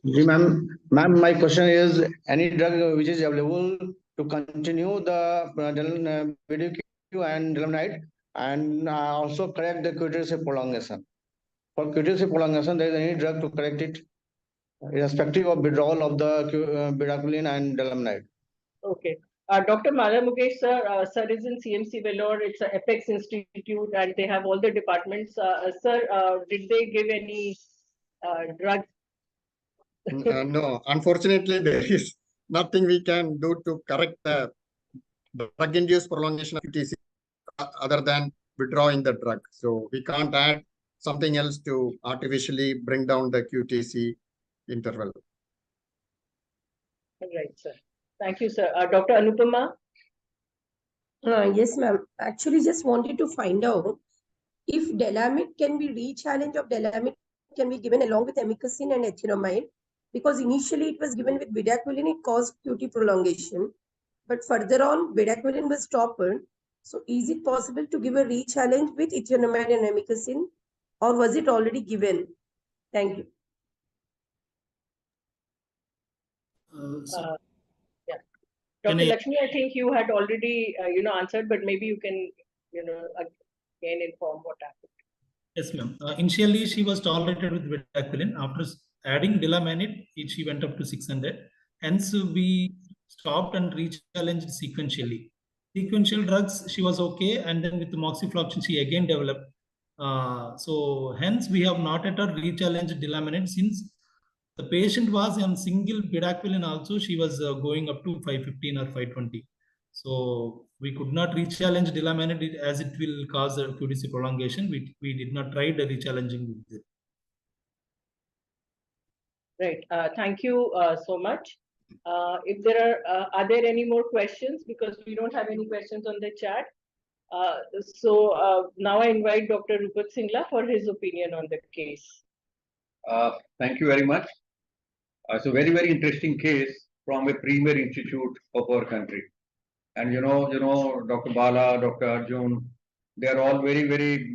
Ma'am, my question is, any drug which is available to continue the BDQ and Delamide and also correct the QTC prolongation. For QTC prolongation, there is any drug to correct it, irrespective of withdrawal of the bedaquiline and Delamide. Okay. Dr. Mala Mukesh, sir is in CMC Vellore. It's an Apex Institute and they have all the departments. Sir, did they give any drugs? No, unfortunately, there is nothing we can do to correct the drug-induced prolongation of QTC other than withdrawing the drug. So we can't add something else to artificially bring down the QTC interval. Right, sir. Thank you, sir. Dr. Anupama? Yes, ma'am. Actually, just wanted to find out if Delamide can be re-challenge of Delamide can be given along with amikacin and ethinomide, because initially it was given with bedaquiline, it caused QT prolongation, but further on bedaquiline was stopped. So is it possible to give a re-challenge with ethinomide and amikacin, or was it already given? Thank you. Yeah. Dr. Lakshmi, I think you had already, answered, but maybe you can, again inform what happened. Yes, ma'am. Initially, she was tolerated with bedaquiline. After adding Delamide, she went up to 600. Hence, we stopped and re-challenged sequentially. Sequential drugs, she was okay. And then with the moxifloxacin, she again developed. So hence, we have not at all re-challenged Delamide since the patient was on single bedaquiline also, she was going up to 515 or 520. So we could not re-challenge Delamide as it will cause a QTC prolongation. We did not try the re-challenging with it. Right. Thank you so much. If there are there any more questions? Because we don't have any questions on the chat. So now I invite Dr. Rupert Singla for his opinion on the case. Thank you very much. It's a very, very interesting case from a premier institute of our country. And Dr. Bala, Dr. Arjun, they are all very, very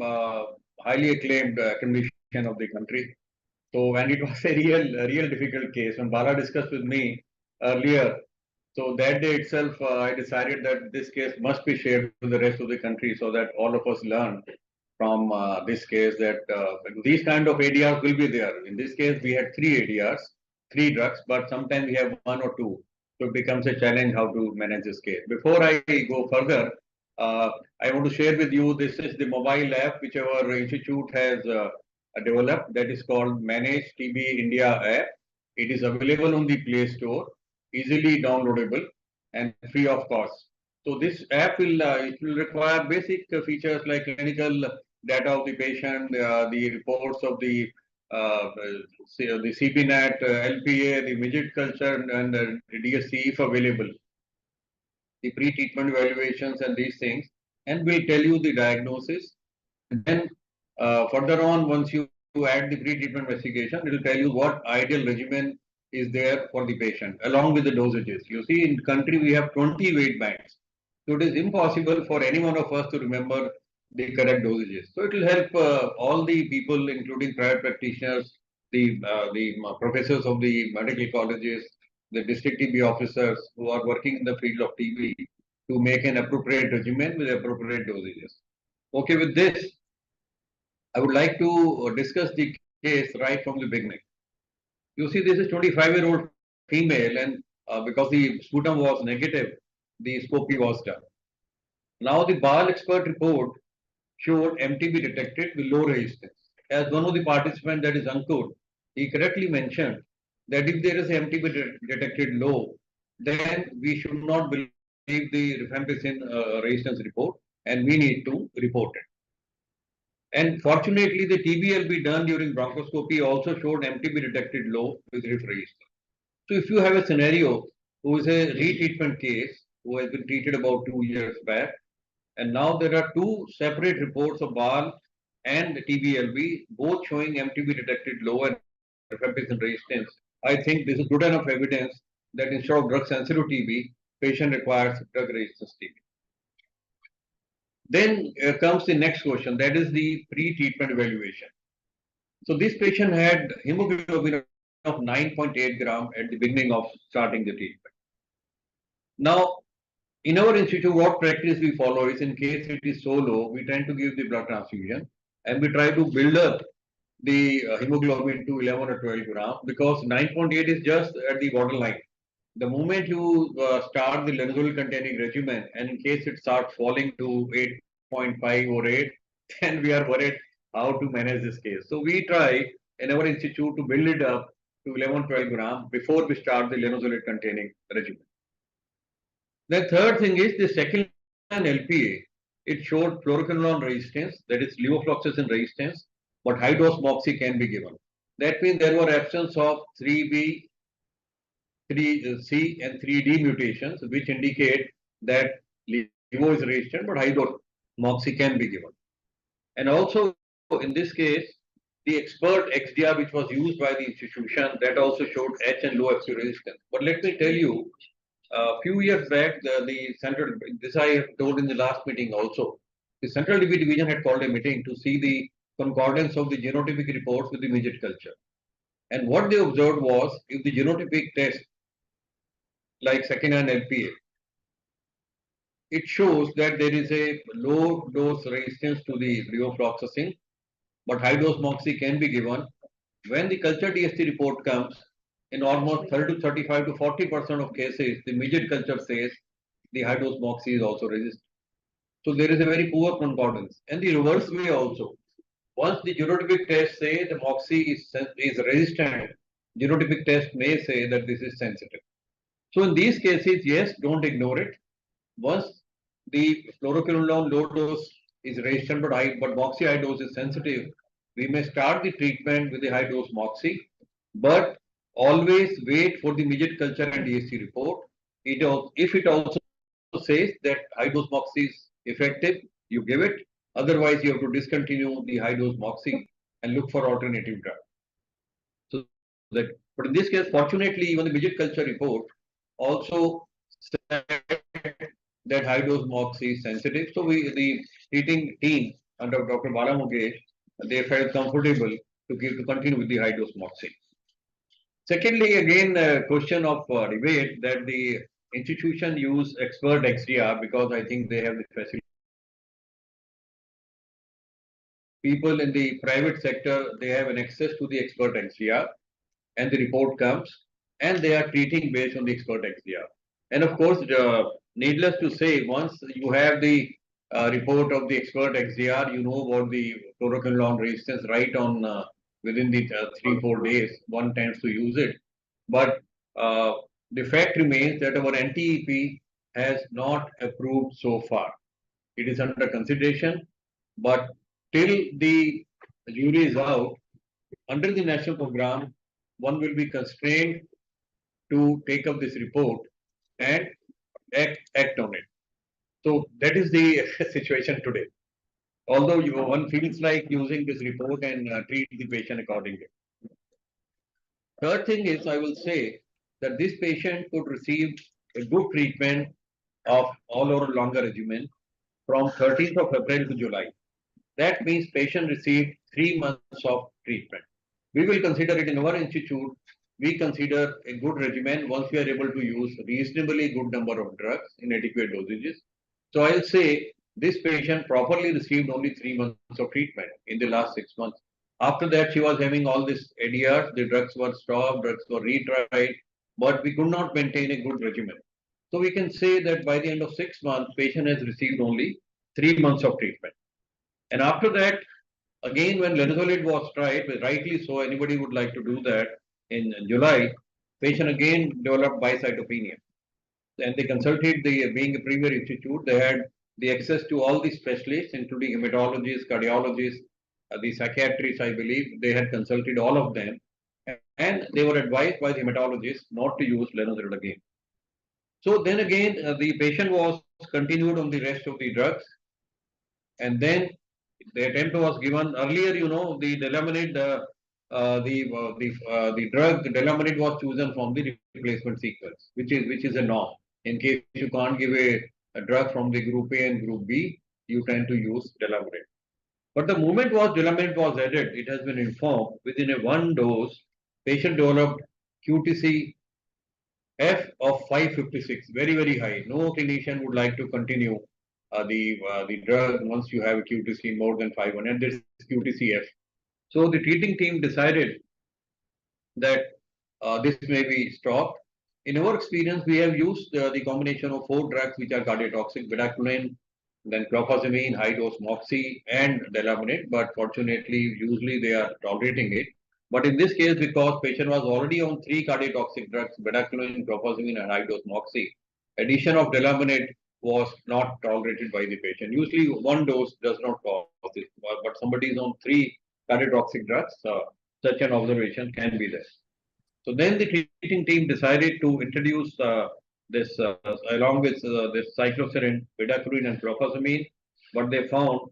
highly acclaimed academician of the country. So, and it was a real difficult case. When Bala discussed with me earlier, so that day itself, I decided that this case must be shared with the rest of the country so that all of us learn from this case that these kind of ADRs will be there. In this case, we had 3 ADRs. 3 drugs, but sometimes we have 1 or 2. So it becomes a challenge how to manage this case. Before I go further, I want to share with you, this is the mobile app which our institute has developed, that is called Manage TB India app. It is available on the Play Store, easily downloadable and free of cost. So this app will require basic features like clinical data of the patient, the reports of the CPNAT, LPA, the midget culture, and the DSC if available, the pre-treatment evaluations and these things, and will tell you the diagnosis. And then further on, once you add the pre-treatment investigation, it will tell you what ideal regimen is there for the patient, along with the dosages. You see, in the country, we have 20 weight banks. So it is impossible for any one of us to remember the correct dosages. So it will help all the people, including private practitioners, the professors of the medical colleges, the district TB officers who are working in the field of TB to make an appropriate regimen with appropriate dosages. Okay, with this, I would like to discuss the case right from the beginning. You see, this is 25-year-old female, and because the sputum was negative, the scopy was done. Now the BAL expert report showed MTB detected with low resistance. As one of the participants, that is Ankur, he correctly mentioned that if there is MTB detected low, then we should not believe the rifampicin resistance report and we need to report it. And fortunately, the TBLB done during bronchoscopy also showed MTB detected low with RIF resistance. So if you have a scenario who is a retreatment case who has been treated about 2 years back, and now there are two separate reports of BAL and the TBLB, both showing MTB detected low and rifampicin resistance. I think this is good enough evidence that instead of drug-sensitive TB, patient requires drug-resistant TB. Then comes the next question, that is the pre-treatment evaluation. So this patient had hemoglobin of 9.8 gram at the beginning of starting the treatment. Now, in our institute, what practice we follow is in case it is so low, we tend to give the blood transfusion and we try to build up the hemoglobin to 11 or 12 gram because 9.8 is just at the borderline. The moment you start the linezolid containing regimen and in case it starts falling to 8.5 or 8, then we are worried how to manage this case. So we try in our institute to build it up to 11, 12 gram before we start the linezolid containing regimen. The third thing is the second line LPA. It showed fluoroquinolone resistance, that is levofloxacin resistance, but high dose moxi can be given. That means there were absence of 3B, 3C and 3D mutations, which indicate that levo is resistant, but high dose moxi can be given. And also in this case, the expert XDR which was used by the institution, that also showed H and low FC resistance. But let me tell you, a few years back, the central, this I have told in the last meeting also, the central DB division had called a meeting to see the concordance of the genotypic reports with the midget culture. And what they observed was, if the genotypic test, like second-hand LPA, it shows that there is a low dose resistance to the levofloxacin, but high dose moxi can be given. When the culture DST report comes, in almost 30 to 35 to 40% of cases, the midget culture says the high dose moxi is also resistant. So there is a very poor concordance. And the reverse way also. Once the genotypic test say the moxi is resistant, genotypic test may say that this is sensitive. So in these cases, yes, don't ignore it. Once the fluoroquinolone low dose is resistant but moxi high dose is sensitive, we may start the treatment with the high dose moxi, but always wait for the midget culture and DST report. If it also says that high dose moxi is effective, you give it. Otherwise, you have to discontinue the high dose moxi and look for alternative drug. So that, but in this case, fortunately, even the midget culture report also said that high dose moxi is sensitive. So the treating team under Dr. Bala Mukesh, they felt comfortable to continue with the high dose moxi. Secondly, again, a question of debate that the institution use expert XDR because I think they have the facility. People in the private sector, they have an access to the expert XDR and the report comes and they are treating based on the expert XDR. And of course, needless to say, once you have the report of the expert XDR, you know about the fluoroquinolone resistance right on within the 3-4 days, one tends to use it. But the fact remains that our NTEP has not approved so far. It is under consideration, but till the jury is out, under the national program, one will be constrained to take up this report and act on it. So that is the situation today. Although one feels like using this report and treat the patient accordingly. Third thing is, I will say that this patient could receive a good treatment of all over longer regimen from 13th of April to July. That means patient received 3 months of treatment. We will consider it in our institute. We consider a good regimen once we are able to use reasonably good number of drugs in adequate dosages. So I'll say this patient properly received only 3 months of treatment in the last 6 months. After that, she was having all this ADRs, the drugs were stopped, drugs were retried, but we could not maintain a good regimen. So we can say that by the end of 6 months, patient has received only 3 months of treatment. And after that, again, when linezolid was tried, rightly so, anybody would like to do that in July, patient again developed bicytopenia. And they consulted being a premier institute, they had the access to all the specialists, including hematologists, cardiologists, the psychiatrists, I believe, they had consulted all of them. And they were advised by the hematologist not to use linezolid again. So then again, the patient was continued on the rest of the drugs. And then the attempt was given earlier, the delaminid, the drug delaminid was chosen from the replacement sequence, which is a norm. In case you can't give a drug from the group A and group B, you tend to use delaminid. But the moment delaminid was added, it has been informed within a one dose, patient developed QTC F of 556, very, very high. No clinician would like to continue the drug once you have a QTC more than 500. This is QTC F. So the treating team decided that this may be stopped. In our experience, we have used the combination of 4 drugs which are cardiotoxic: bedaquiline, then clofazimine, high dose moxi, and delaminid. But fortunately, usually they are tolerating it. But in this case, because patient was already on 3 cardiotoxic drugs, bedaquiline, clofazimine, and high dose moxi, addition of delaminid was not tolerated by the patient. Usually, one dose does not cause this, but somebody is on 3 cardiotoxic drugs, such an observation can be there. So then the treating team decided to introduce this along with this cycloserine, bedaquiline, and clofazimine. But they found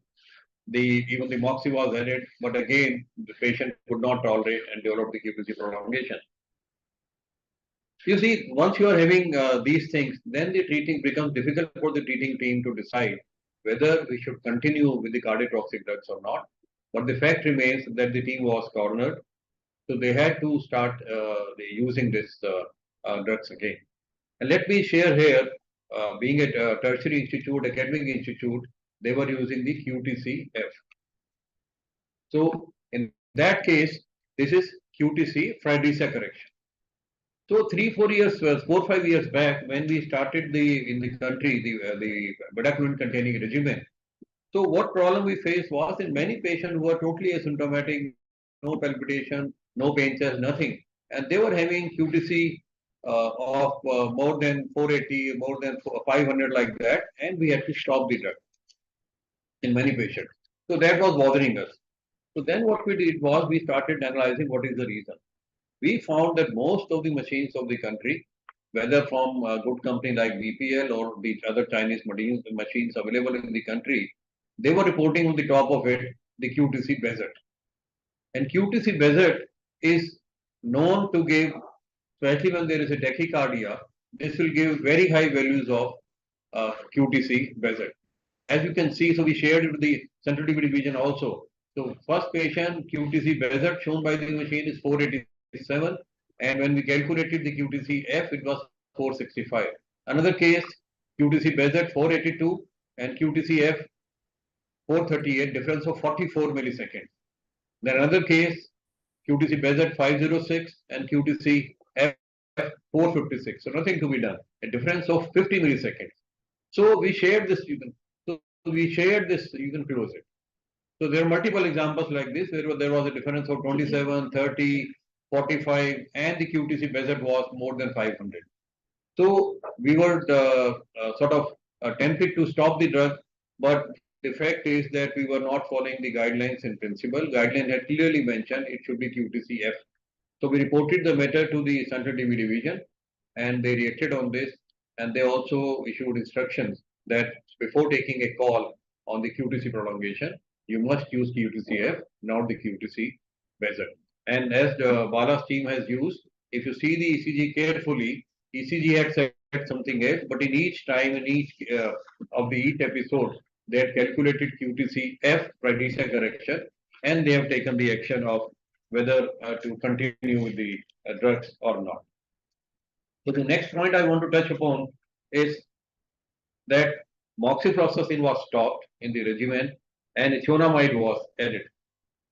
even the moxi was added, but again the patient could not tolerate and developed the QTC prolongation. You see, once you are having these things, then the treating becomes difficult for the treating team to decide whether we should continue with the cardiotoxic drugs or not. But the fact remains that the team was cornered. So they had to start using this drugs again. And let me share here, being a tertiary institute, academic institute, they were using the QTC-F. So in that case, this is QTC Friedreich's correction. So 4-5 years back, when we started in the country the bedaquiline containing regimen. So what problem we faced was in many patients who were totally asymptomatic, no palpitation, no pain chest, nothing, and they were having QTC of more than 480, more than 500 like that, and we had to stop the drug in many patients. So that was bothering us. So then what we did was we started analyzing what is the reason. We found that most of the machines of the country, whether from a good company like BPL or the other Chinese machines available in the country, they were reporting on the top of it the QTC Bezet. And QTC Bezet is known to give, especially when there is a tachycardia, this will give very high values of QTC Bezet. As you can see, so we shared it with the Central TB division also. So first patient QTC Bezet shown by the machine is 487, and when we calculated the QTC F, it was 465. Another case, QTC Bezet 482 and QTC F 438, difference of 44 milliseconds. Then another case, QTC Bezet 506 and QTC F 456. So nothing to be done. A difference of 50 milliseconds. So we shared this. You can close it. So there are multiple examples like this where there was a difference of 27, 30, 45, and the QTC Bezet was more than 500. So we were sort of tempted to stop the drug, but the fact is that we were not following the guidelines in principle. Guideline had clearly mentioned it should be QTC-F. So we reported the matter to the Central TB division, and they reacted on this, and they also issued instructions that before taking a call on the QTC prolongation, you must use QTC-F, not the QTC-Bezet. And as the Bala's team has used, if you see the ECG carefully, ECG had said something else, but in each time, in each of each episode, they had calculated QTC-F, Friedreich's correction, and they have taken the action of whether to continue with the drugs or not. So the next point I want to touch upon is that moxifloxacin was stopped in the regimen and ethionamide was added.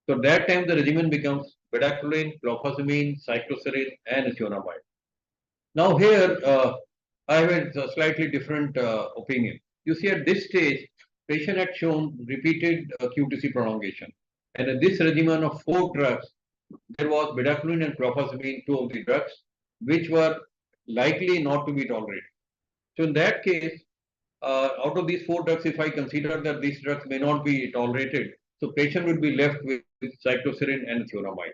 So that time the regimen becomes bedaquiline, clofazimine, cycloserine, and ethionamide. Now here, I have a slightly different opinion. You see, at this stage, patient had shown repeated QTC prolongation. And in this regimen of 4 drugs, there was bedaquiline and clofazimine, 2 of the drugs, which were likely not to be tolerated. So in that case, out of these 4 drugs, if I consider that these drugs may not be tolerated, so patient will be left with cycloserine and furamide.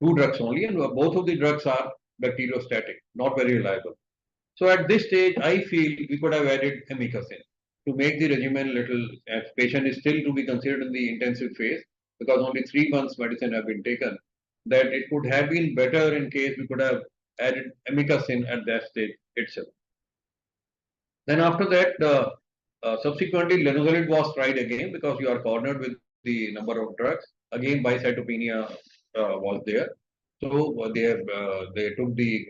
2 drugs only, and both of the drugs are bacteriostatic, not very reliable. So at this stage, I feel we could have added amikacin to make the regimen little, as patient is still to be considered in the intensive phase, because only 3 months medicine have been taken, that it could have been better in case we could have added amikacin at that stage itself. Then after that, subsequently, linezolid was tried again because you are cornered with the number of drugs. Again, bicytopenia was there. So they took the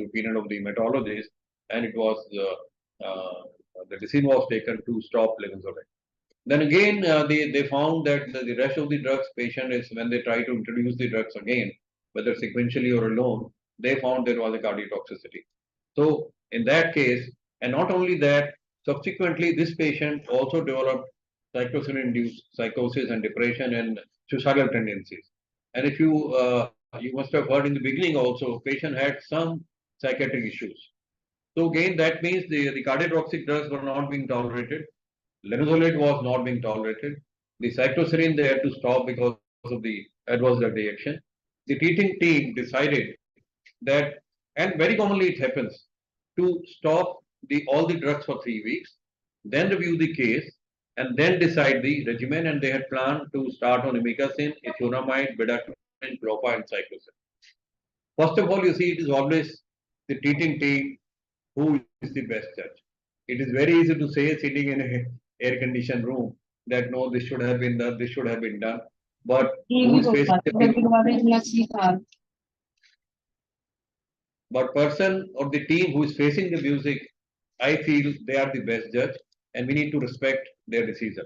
opinion of the hematologist, and it was the decision was taken to stop linezolid. Then again, they found that the rest of the drugs patient is, when they try to introduce the drugs again, whether sequentially or alone, they found there was a cardiotoxicity. So in that case, and not only that, subsequently this patient also developed cycloserine-induced psychosis and depression and suicidal tendencies. And if you must have heard in the beginning also, patient had some psychiatric issues. So again, that means the cardiotoxic drugs were not being tolerated. Linezolid was not being tolerated. The cycloserine they had to stop because of the adverse drug reaction. The treating team decided that, and very commonly it happens, to stop all the drugs for 3 weeks, then review the case, and then decide the regimen. And they had planned to start on amikacin, ethionamide, bedaquiline, clofa, and cycloserine. First of all, you see, it is always the treating team who is the best judge. It is very easy to say, sitting in an air-conditioned room, that no, this should have been done, this should have been done. But who is facing but person or the team who is facing the music, I feel they are the best judge, and we need to respect their decision.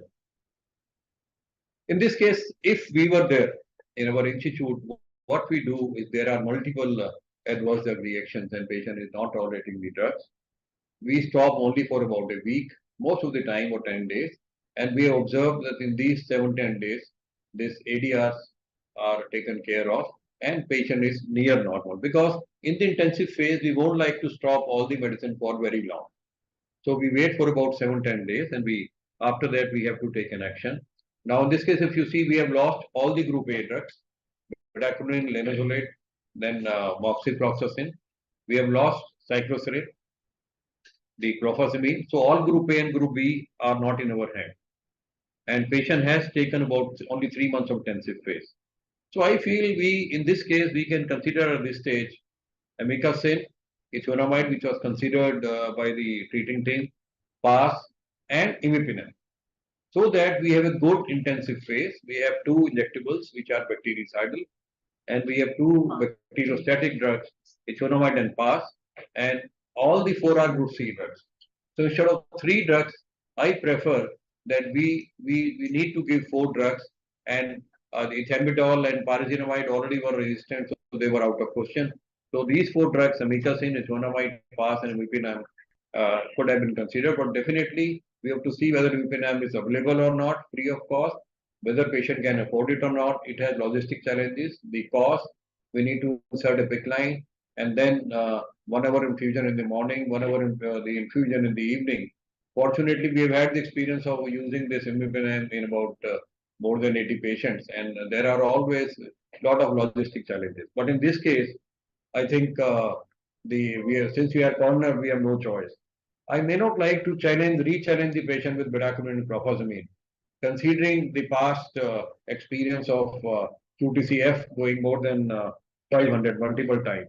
In this case, if we were there in our institute, what we do is there are multiple adverse drug reactions and patient is not tolerating the drugs. We stop only for about a week, most of the time, or 10 days. And we observe that in these 7-10 days, these ADRs are taken care of and patient is near normal. Because in the intensive phase, we won't like to stop all the medicine for very long. So we wait for about 7-10 days, and after that we have to take an action. Now in this case, if you see, we have lost all the group A drugs, bedaquiline, linezolid, then moxifloxacin. We have lost cycloserine, the clofazimine. So all group A and group B are not in our hand. And patient has taken about only 3 months of intensive phase. So I feel in this case, we can consider at this stage amikacin, ethionamide, which was considered by the treating team, PAS, and imipenem. So that we have a good intensive phase. We have 2 injectables, which are bactericidal, and we have 2 bacteriostatic drugs, ethionamide and PAS, and all the 4 are group C drugs. So instead of 3 drugs, I prefer that we need to give 4 drugs, and the ethambutol and pyrazinamide already were resistant, so they were out of question. So these 4 drugs, amikacin, ethionamide, PAS, and imipenem, could have been considered, but definitely we have to see whether imipenem is available or not, free of cost, whether patient can afford it or not. It has logistic challenges, the cost. We need to insert a PICC line, and then 1 hour infusion in the morning, 1 hour the infusion in the evening. Fortunately, we have had the experience of using this imipenem in about more than 80 patients, and there are always a lot of logistic challenges. But in this case, I think since we are cornered, we have no choice. I may not like to re-challenge the patient with bedaquiline and clofazimine, considering the past experience of QTCF going more than 500 multiple times.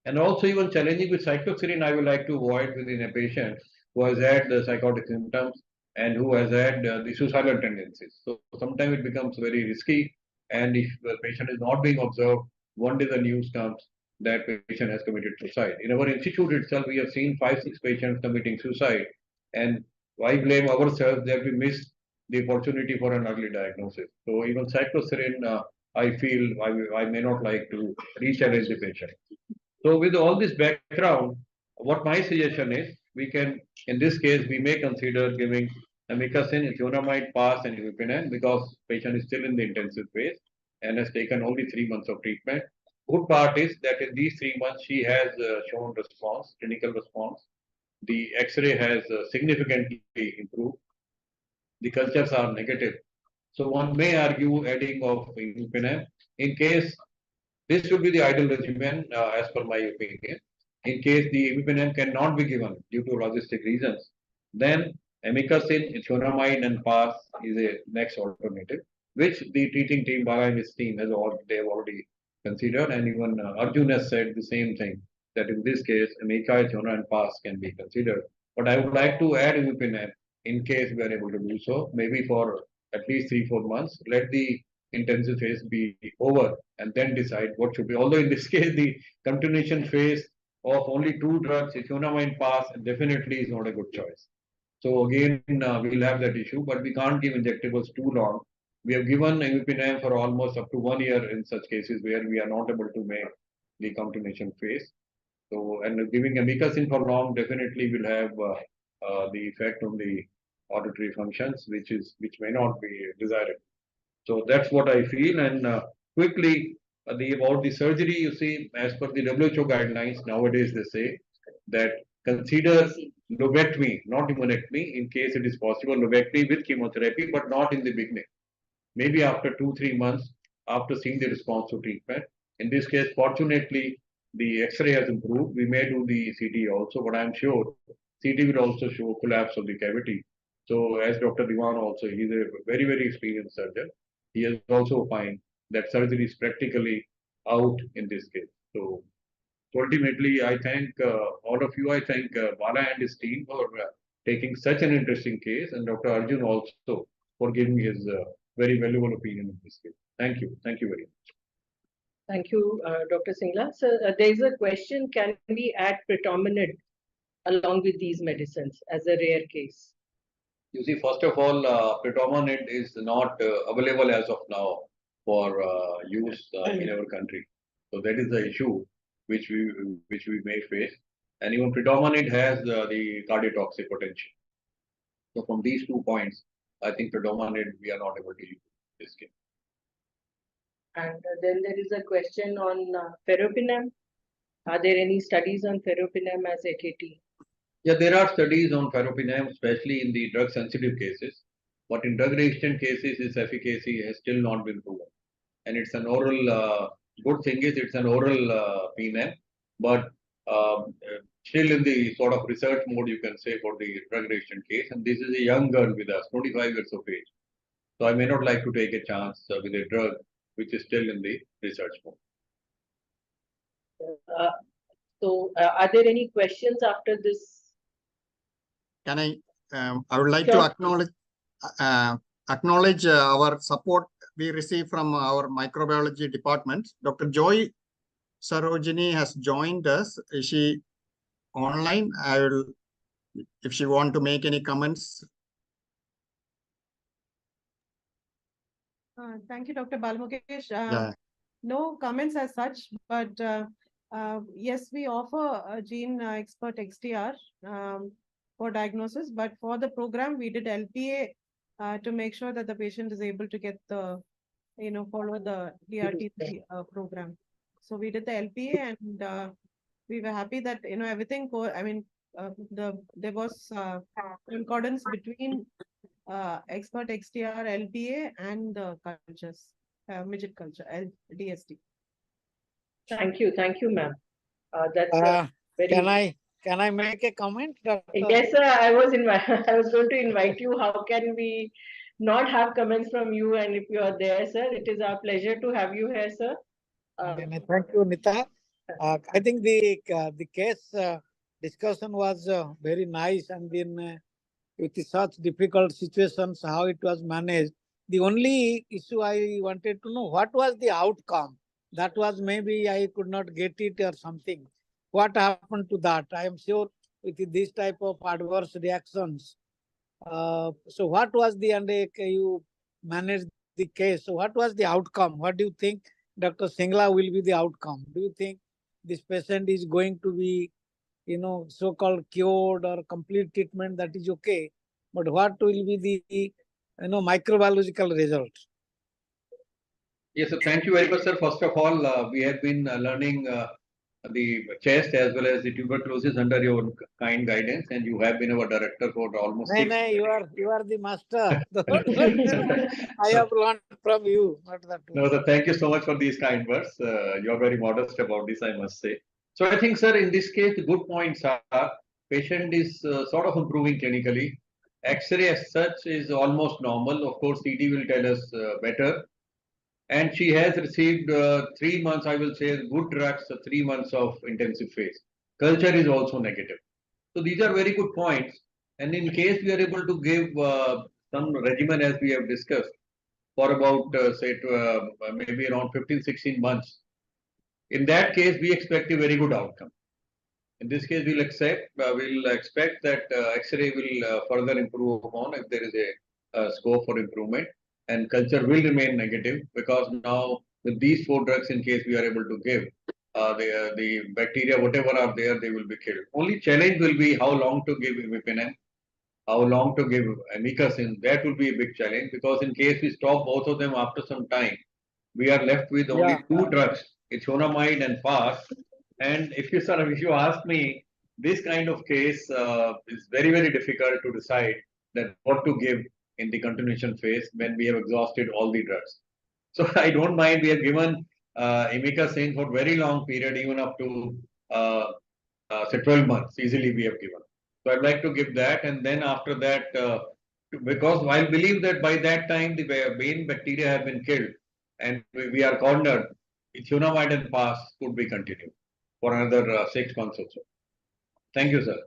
And also even challenging with cycloserine, I would like to avoid within a patient who has had the psychotic symptoms and who has had the suicidal tendencies. So sometimes it becomes very risky, and if the patient is not being observed, one day the news comes that patient has committed suicide. In our institute itself, we have seen 5-6 patients committing suicide, and why blame ourselves that we missed the opportunity for an early diagnosis. So even cycloserine, I feel I may not like to re-challenge the patient. So with all this background, what my suggestion is, we can, in this case, we may consider giving amikacin, ethionamide, PAS, and imipenem because patient is still in the intensive phase and has taken only 3 months of treatment. Good part is that in these 3 months, she has shown response, clinical response. The X-ray has significantly improved. The cultures are negative. So one may argue adding of imipenem in case this should be the ideal regimen as per my opinion. In case the imipenem cannot be given due to logistic reasons, then amikacin, ethionamide, and PAS is a next alternative, which the treating team, Bala and his team, they have already considered, and even Arjun has said the same thing that in this case, amica, ethionamide, and PAS can be considered. But I would like to add imipenem in case we are able to do so, maybe for at least 3-4 months. Let the intensive phase be over and then decide what should be. Although in this case, the continuation phase of only 2 drugs, ethionamide PAS, definitely is not a good choice. So again, we'll have that issue, but we can't give injectables too long. We have given imipenem for almost up to 1 year in such cases where we are not able to make the continuation phase. So, and giving amikacin for long definitely will have the effect on the auditory functions, which may not be desired. So that's what I feel. And quickly, about the surgery, you see, as per the WHO guidelines, nowadays they say that consider lobectomy, not immunectomy, in case it is possible, lobectomy with chemotherapy, but not in the beginning. Maybe after 2-3 months, after seeing the response to treatment. In this case, fortunately, the X-ray has improved. We may do the CT also, but I'm sure CT will also show collapse of the cavity. So as Dr. Diwan also, he's a very, very experienced surgeon. He has also found that surgery is practically out in this case. So ultimately, I thank all of you. I thank Bala and his team for taking such an interesting case, and Dr. Arjun also for giving his very valuable opinion in this case. Thank you. Thank you very much. Thank you, Dr. Singla. So there is a question, can we add predominant along with these medicines as a rare case? You see, first of all, predominant is not available as of now for use in our country. So that is the issue which we may face. And even predominant has the cardiotoxic potential. So from these 2 points, I think predominant we are not able to use this case. And then there is a question on ferropinam. Are there any studies on ferropinam as AKT? Yeah, there are studies on ferropinam, especially in the drug-sensitive cases. But in drug-resistant cases, its efficacy has still not been proven. And it's an oral, good thing is it's an oral PNAM, but still in the sort of research mode, you can say, for the drug-resistant case. And this is a young girl with us, 25 years of age. So I may not like to take a chance with a drug which is still in the research mode. So are there any questions after this? Can I would like to acknowledge our support we received from our microbiology department. Dr. Joy Sarojini has joined us. Is she online? I will, if she want to make any comments. Thank you, Dr. Balmukesh. Yeah. No comments as such, but yes, we offer a gene expert XTR for diagnosis, but for the program, we did LPA to make sure that the patient is able to get the, follow the DRT program. So we did the LPA and we were happy that, everything, there was concordance between expert XTR, LPA, and the cultures, midget culture, DST. Thank you, ma'am. That's very. Can I make a comment, Dr.? Yes, sir. I was going to invite you. How can we not have comments from you? And if you are there, sir, it is our pleasure to have you here, sir. Thank you, Nita. I think the case discussion was very nice, and then with such difficult situations, how it was managed. The only issue I wanted to know, what was the outcome? That was maybe I could not get it or something. What happened to that? I am sure with this type of adverse reactions. So what was the, and you managed the case. So what was the outcome? What do you think, Dr. Singla, will be the outcome? Do you think this patient is going to be, so-called cured or complete treatment, that is okay. But what will be the, microbiological result? Yes, so thank you very much, sir. First of all, we have been learning the chest as well as the tuberculosis under your kind guidance, and you have been our director for almost 6 No, you are the master. I have learned from you, not that. No, sir, thank you so much for these kind words. You are very modest about this, I must say. So I think, sir, in this case, the good points are patient is sort of improving clinically. X-ray as such is almost normal. Of course, CT will tell us better. And she has received 3 months, I will say, good drugs, 3 months of intensive phase. Culture is also negative. So these are very good points. And in case we are able to give some regimen as we have discussed for about, maybe around 15-16 months, in that case, we expect a very good outcome. In this case, we'll expect that X-ray will further improve upon if there is a scope for improvement, and culture will remain negative because now with these 4 drugs, in case we are able to give the bacteria, whatever are there, they will be killed. Only challenge will be how long to give imipenem, how long to give amikacin. That will be a big challenge because in case we stop both of them after some time, we are left with only 2 drugs, ethionamide and PAS. And if you ask me, this kind of case is very, very difficult to decide that what to give in the continuation phase when we have exhausted all the drugs. So I don't mind. We have given amikacin for very long period, even up to say 12 months. Easily we have given. So I'd like to give that, and then after that, because I believe that by that time the main bacteria have been killed, and we are cornered, ethionamide and PAS could be continued for another 6 months or so. Thank you, sir.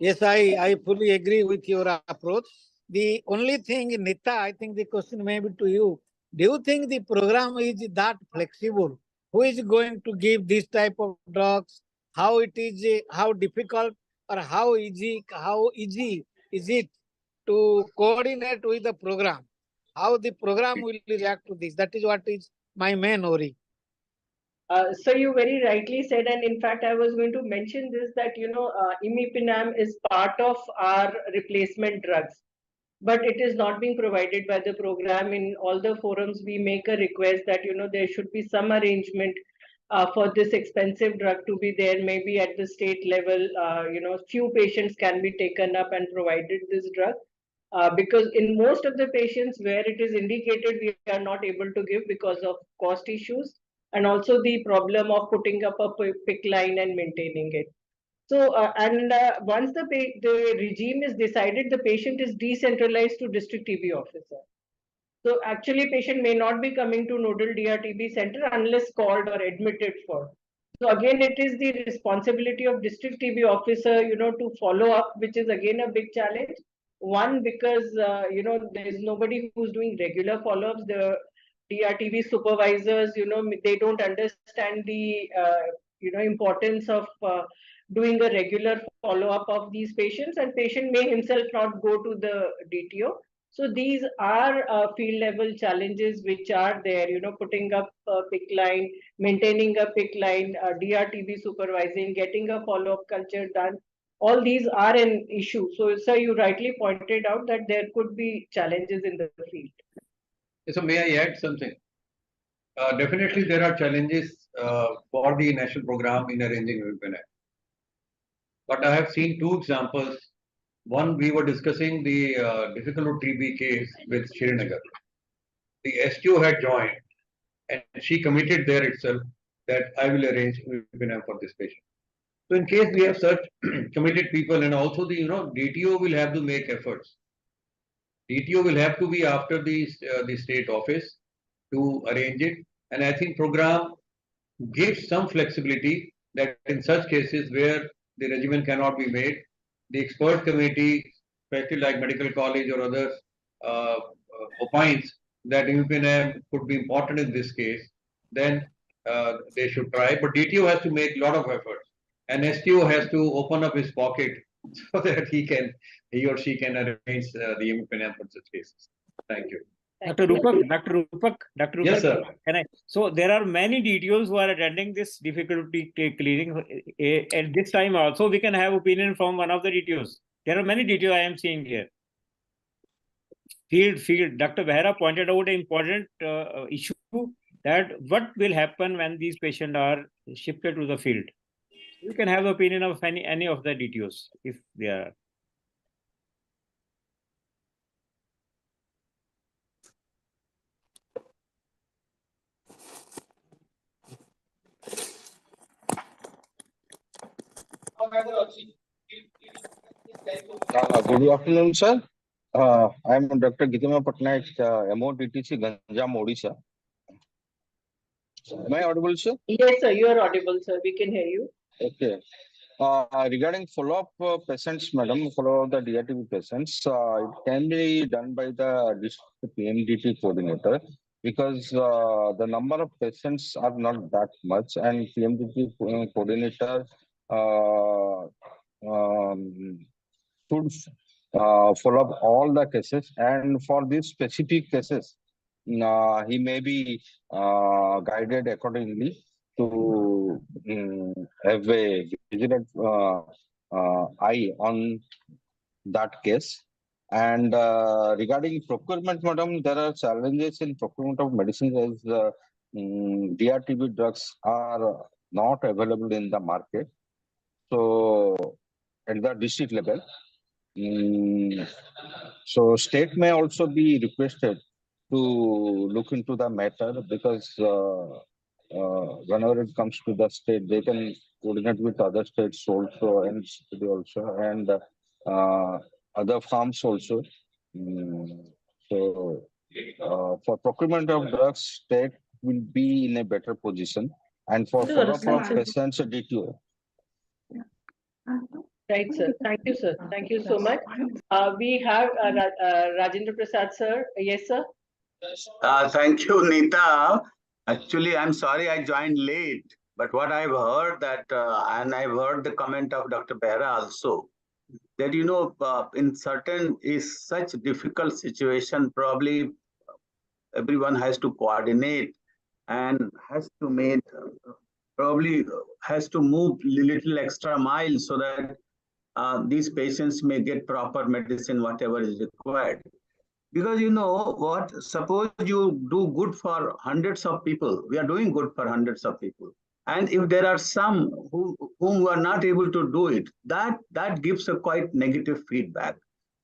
Yes, I fully agree with your approach. The only thing, Nita, I think the question may be to you. Do you think the program is that flexible? Who is going to give this type of drugs? How it is, how difficult or how easy is it to coordinate with the program? How the program will react to this? That is what is my main worry. So you very rightly said, and in fact, I was going to mention this, that, imipenem is part of our replacement drugs, but it is not being provided by the program. In all the forums, we make a request that, there should be some arrangement for this expensive drug to be there, maybe at the state level, few patients can be taken up and provided this drug. Because in most of the patients where it is indicated, we are not able to give because of cost issues and also the problem of putting up a PIC line and maintaining it. So, once the regime is decided, the patient is decentralized to district TB officer. So actually, patient may not be coming to nodal DRTB center unless called or admitted for. So again, it is the responsibility of district TB officer, to follow up, which is again a big challenge. One, because, there is nobody who's doing regular follow-ups. The DRTB supervisors, they don't understand the, importance of doing a regular follow-up of these patients, and patient may himself not go to the DTO. So these are field level challenges which are there, putting up a PIC line, maintaining a PIC line, DRTB supervising, getting a follow-up culture done. All these are an issue. So, sir, you rightly pointed out that there could be challenges in the field. So may I add something? Definitely there are challenges for the national program in arranging imipenem. But I have seen 2 examples. One, we were discussing the difficult TB case with Srinagar. The STO had joined and she committed there itself that I will arrange imipenem for this patient. So in case we have such committed people, and also the DTO will have to make efforts. DTO will have to be after the state office to arrange it, and I think program gives some flexibility that in such cases where the regimen cannot be made, the expert committee, especially like medical college or others, opines that imipenem could be important in this case, then they should try. But DTO has to make a lot of efforts, and STO has to open up his pocket so that he or she can arrange the imipenem for such cases. Thank you. Thank Dr. you. Rupak, Yes, sir. can I? So there are many DTOs who are attending this difficulty clinic. At this time also, we can have opinion from one of the DTOs. There are many DTOs I am seeing here. Field. Dr. Behra pointed out an important issue that what will happen when these patients are shifted to the field. We can have the opinion of any of the DTOs if they are. Good afternoon, sir. I am Dr. Gitima Patnaik, MOTTC, Ganjam, Odisha. Am I audible, sir? Yes, sir. You are audible, sir. We can hear you. Okay. Regarding follow-up patients, madam, follow-up the DRTB patients, it can be done by the district PMDT coordinator because the number of patients are not that much, and PMDT coordinator should follow up all the cases, and for these specific cases, he may be guided accordingly to have a vigilant eye on that case. And regarding procurement, madam, there are challenges in procurement of medicines as DRTB drugs are not available in the market. So at the district level, so state may also be requested to look into the matter because whenever it comes to the state, they can coordinate with other states also and city also and other farms also. So for procurement of drugs, state will be in a better position, and for follow-up of patients, DTO. Right, sir. Thank you, sir. Thank you so much. We have Rajendra Prasad, sir. Yes, sir. Thank you, Neeta. Actually, I'm sorry I joined late, but what I've heard that, and I've heard the comment of Dr. Behra also, that, you know, in certain is such difficult situation, probably everyone has to coordinate and has to make, probably has to move little extra miles so that these patients may get proper medicine, whatever is required. Because you know what, suppose you do good for hundreds of people, we are doing good for hundreds of people. And if there are some whom are not able to do it, that gives a quite negative feedback.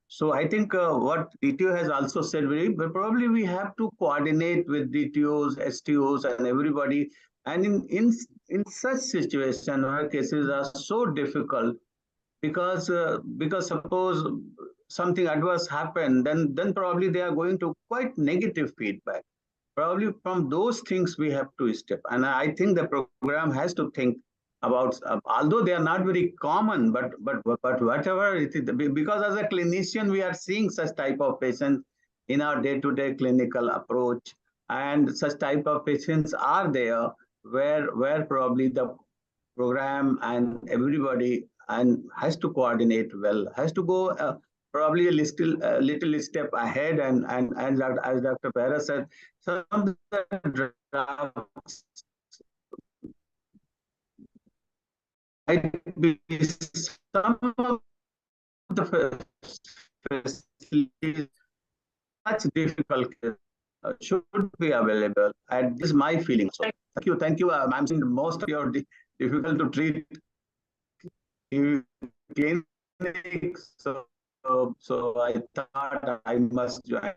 So I think what DTO has also said, but probably we have to coordinate with DTOs, STOs and everybody. And in such situation where cases are so difficult, because suppose something adverse happened, then probably they are going to quite negative feedback. Probably from those things we have to step. And I think the program has to think about, although they are not very common, but whatever it is, because as a clinician, we are seeing such type of patients in our day-to-day clinical approach. And such type of patients are there where probably the program and everybody and has to coordinate well, has to go probably a little step ahead. And as Dr. Behra said, some of the drugs might be some of the facilities such difficult should be available. And this is my feeling. So thank you. I'm seeing most of your difficult to treat clinics. So I thought I must join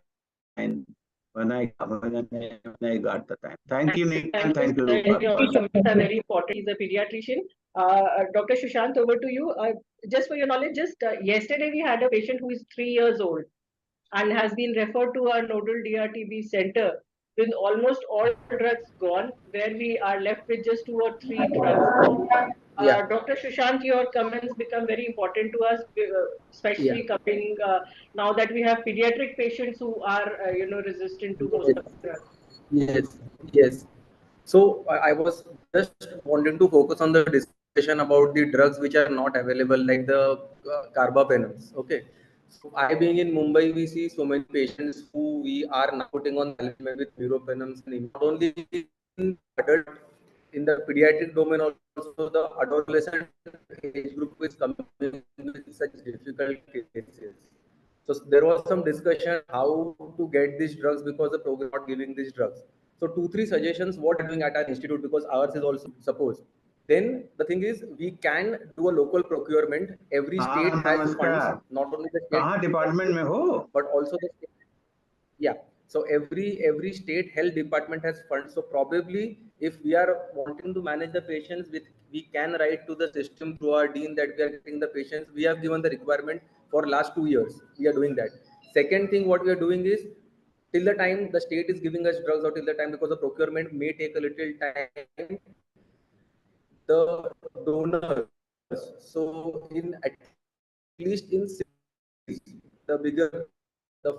when I got the time. Thank you, Nick, and thank you. Your comments are very important. He's a pediatrician. Dr. Sushant, over to you. Just for your knowledge, just yesterday we had a patient who is 3 years old and has been referred to our nodal DRTB center with almost all drugs gone, where we are left with just 2 or 3 drugs. Dr. Sushant, your comments become very important to us, especially coming now that we have pediatric patients who are, resistant to most of the drugs. Yes. So I was just wanting to focus on the discussion about the drugs which are not available, like the carbapenems. Okay. So I being in Mumbai, we see so many patients who we are now putting on management with meropenums, and not only in adult, in the pediatric domain also the adolescent age group is coming with such difficult cases. So there was some discussion how to get these drugs because the program is not giving these drugs. So 2-3 suggestions what we are doing at our institute, because ours is also supposed. Then the thing is we can do a local procurement. Every state has funds, not only the state department mein ho? but also the state. Yeah. So every state health department has funds. So probably if we are wanting to manage the patients with, we can write to the system through our dean that we are getting the patients. We have given the requirement for last 2 years. We are doing that. Second thing what we are doing is, till the time the state is giving us drugs, or till the time, because the procurement may take a little time, the donors. So in at least in cities, the bigger the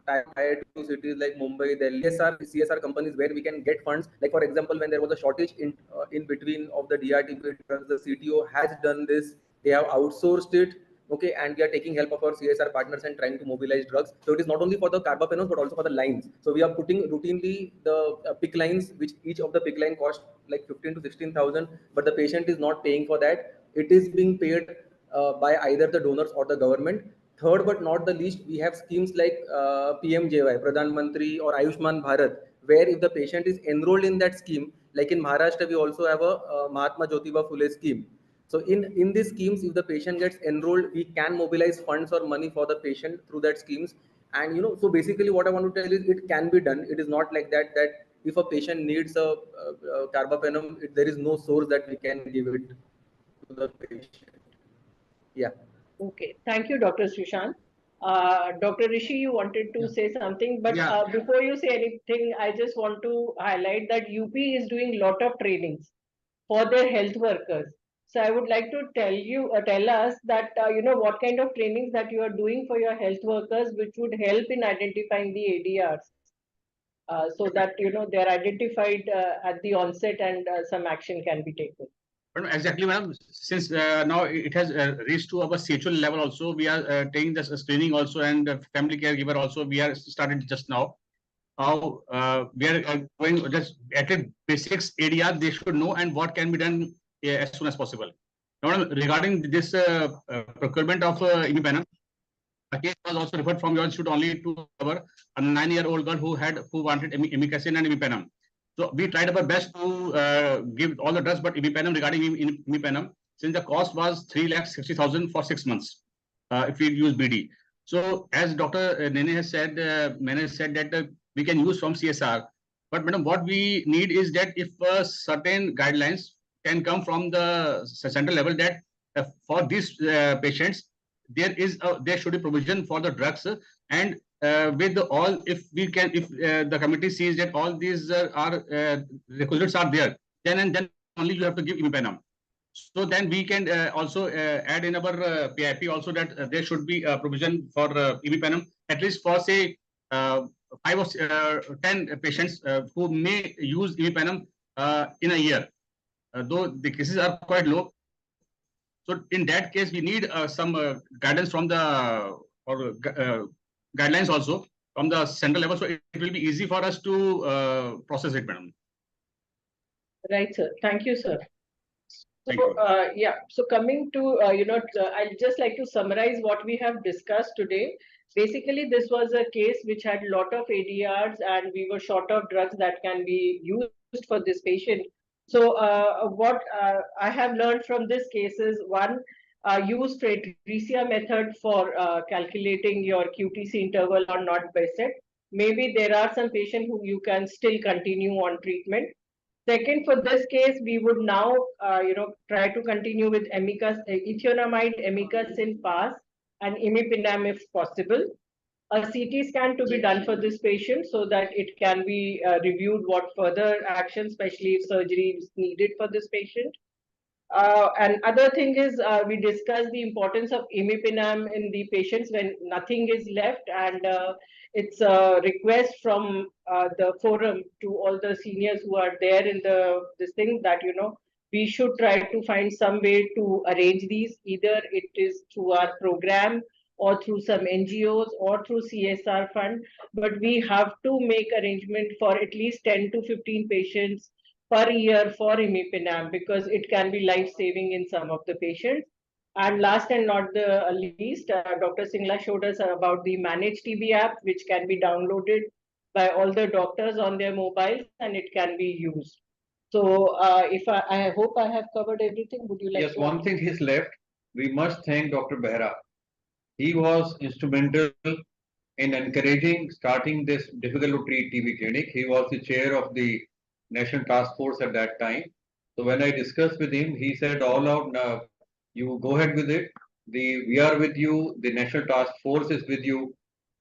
tier 2 cities like Mumbai, Delhi, CSR companies where we can get funds. Like for example, when there was a shortage in between of the DRTP drugs, the CTO has done this. They have outsourced it. Okay, and we are taking help of our CSR partners and trying to mobilize drugs. So it is not only for the carbapenems but also for the lines. So we are putting routinely the pick lines, which each of the pick line cost like 15 to 16,000, but the patient is not paying for that. It is being paid by either the donors or the government. Third but not the least, we have schemes like PMJY, Pradhan Mantri, or Ayushman Bharat, where if the patient is enrolled in that scheme, like in Maharashtra, we also have a Mahatma Jyotiba Phule scheme. So in these schemes, if the patient gets enrolled, we can mobilize funds or money for the patient through that schemes. And so basically what I want to tell is it can be done. It is not like that if a patient needs a carbapenem, there is no source that we can give it to the patient. Yeah. Okay, thank you, Dr. Sushant. Dr. Rishi, you wanted to say something, but Yeah. before you say anything, I just want to highlight that UP is doing a lot of trainings for their health workers. So I would like to tell us that what kind of trainings that you are doing for your health workers, which would help in identifying the ADRs, so that they are identified at the onset and some action can be taken. Exactly, madam. Since now it has reached to our CHO level also, we are taking this screening also, and family caregiver also. We are started just now. How we are going just at a basics area they should know, and what can be done as soon as possible. Now, regarding this procurement of imipenem, a case was also referred from your institute only to our a 9-year-old girl who wanted amikacin and imipenem. So we tried our best to give all the drugs, but imipenem, regarding imipenem, since the cost was 3,60,000 for 6 months, if we use BD. So as Dr. Nene has said, that we can use from CSR. But madam, what we need is that if certain guidelines can come from the central level, that for these patients, there should be provision for the drugs, and with all, if the committee sees that all these requisites are there, then only you have to give imipenem. So then we can also add in our PIP also that there should be a provision for imipenem, at least for say 5 or 10 patients who may use imipenem in a year, though the cases are quite low. So in that case, we need some guidance from the guidelines also from the central level, so it will be easy for us to process it, madam. Right, sir. Thank you, sir. Thank you. Yeah. So coming to I'd just like to summarize what we have discussed today. Basically, this was a case which had a lot of ADRs, and we were short of drugs that can be used for this patient. So what I have learned from this case is, one, use Fredericia method for calculating your QTC interval or not Bassett. Maybe there are some patients who you can still continue on treatment. Second, for this case, we would now, try to continue with ethionamide, amikacin pass, and imipenem if possible. A CT scan to be done for this patient so that it can be reviewed what further action, especially if surgery is needed for this patient. And other thing is, we discussed the importance of imipenem in the patients when nothing is left, and it's a request from the forum to all the seniors who are there in this thing that we should try to find some way to arrange these. Either it is through our program or through some NGOs or through CSR fund, but we have to make arrangement for at least 10 to 15 patients per year for imipenem because it can be life-saving in some of the patients. And last and not the least, Dr. Singla showed us about the Manage TB app, which can be downloaded by all the doctors on their mobiles and it can be used. So if I hope I have covered everything. Would you like Yes, to one thing is left. We must thank Dr. Behra. He was instrumental in encouraging starting this difficult to treat TB clinic. He was the chair of the National Task Force at that time. So when I discussed with him, he said all out, now you go ahead with it. We are with you. The National Task Force is with you.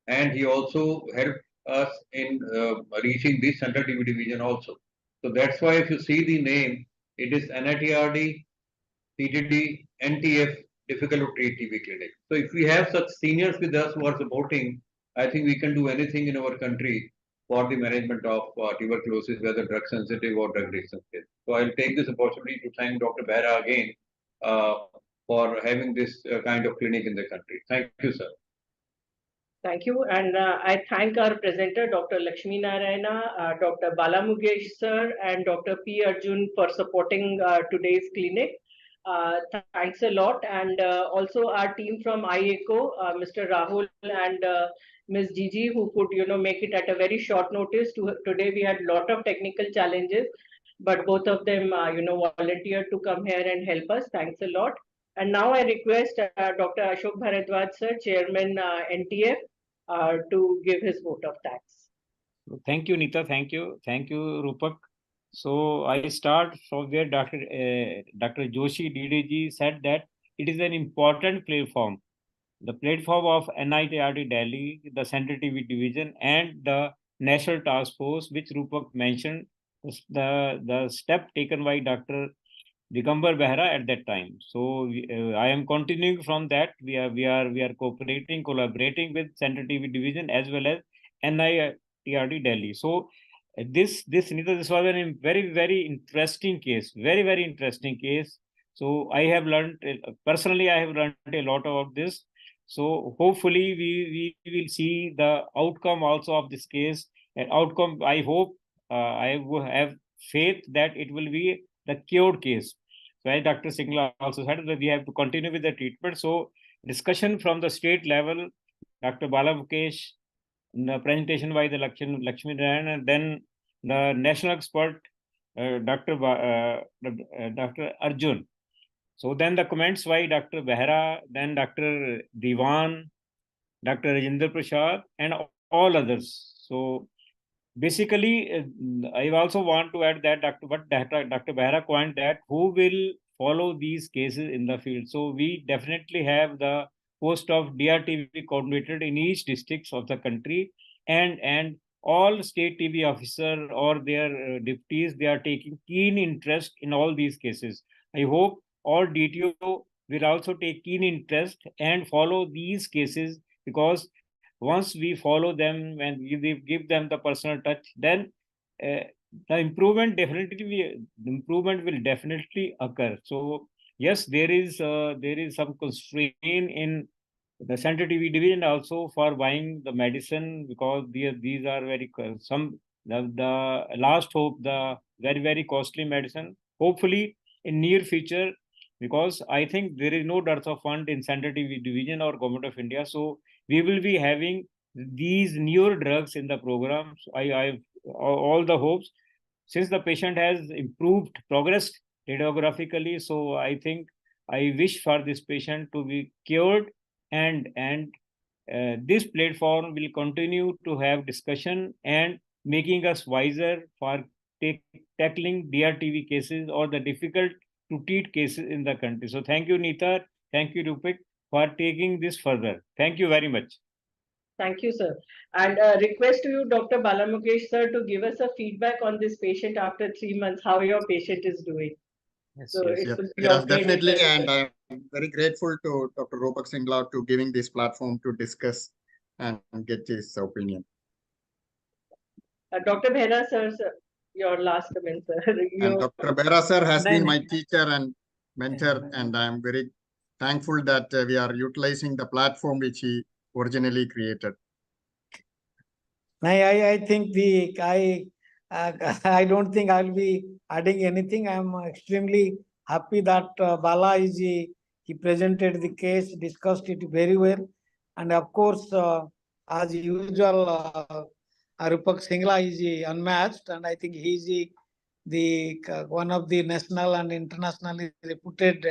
And he also helped us in reaching the Central TB division also. So that's why if you see the name, it is NITRD-CTD-NTF difficult to treat TB clinic. So if we have such seniors with us who are supporting, I think we can do anything in our country for the management of tuberculosis, whether drug sensitive or drug resistant. So I'll take this opportunity to thank Dr. Behra again for having this kind of clinic in the country. Thank you, sir. Thank you. And I thank our presenter, Dr. Lakshmi Narayana, Dr. Bala Mukesh sir, and Dr. P. Arjun for supporting today's clinic. Thanks a lot. And also our team from IECO, Mr. Rahul and Ms. Gigi, who could, make it at a very short notice. Today we had a lot of technical challenges, but both of them, volunteered to come here and help us. Thanks a lot. And now I request Dr. Ashok Bharadwaj sir, Chairman NTF, to give his vote of thanks. Thank you, Nita. Thank you, Rupak. So I start from where Dr. Joshi DDG said that it is an important platform, the platform of NITRD Delhi, the Central TB Division, and the National Task Force, which Rupak mentioned, the step taken by Dr. Digambar Behra at that time. So I am continuing from that. We are collaborating with Central TB Division as well as NITRD Delhi. So this was a very interesting case, very interesting case. So I have learned personally, I have learned a lot about this. So hopefully we will see the outcome also of this case. And outcome, I hope, I have faith that it will be the cured case. So as Dr. Singla also said that we have to continue with the treatment. So discussion from the state level, Dr. Bala Mukesh, the presentation by the Lakshmi Narayan, and then the national expert, Dr. Arjun. So then the comments by Dr. Behra, then Dr. Diwan, Dr. Rajinder Prasad, and all others. So basically, I also want to add that Dr. Behra point that who will follow these cases in the field. So we definitely have the post of DRTB coordinator in each districts of the country, and all state TB officer or their deputies, they are taking keen interest in all these cases. I hope all DTO will also take keen interest and follow these cases, because once we follow them and we give them the personal touch, then the improvement will definitely occur. So yes, there is some constraint in the Central TB Division also for buying the medicine, because these are the last hope, the very costly medicine. Hopefully in near future, because I think there is no dearth of fund in Central TB Division or Government of India. So we will be having these newer drugs in the program. So I have all the hopes, since the patient has progressed radiographically. So I think I wish for this patient to be cured, and this platform will continue to have discussion and making us wiser for tackling DRTB cases or the difficult to treat cases in the country. So thank you, Nita. Thank you, Rupik, for taking this further. Thank you very much. Thank you, sir. And request to you, Dr. Bala Mukesh sir, to give us a feedback on this patient after 3 months, how your patient is doing. Yes, definitely. And I'm very grateful to Dr. Rupak Singla to giving this platform to discuss and get his opinion. Dr. Behra sir, your last comment, sir. And Dr. Behra sir has been my teacher and mentor, and I'm very thankful that we are utilizing the platform which he originally created. I think I don't think I'll be adding anything. I'm extremely happy that Bala he presented the case, discussed it very well, and of course, as usual, Rupak Singla is unmatched, and I think he's the one of the national and internationally reputed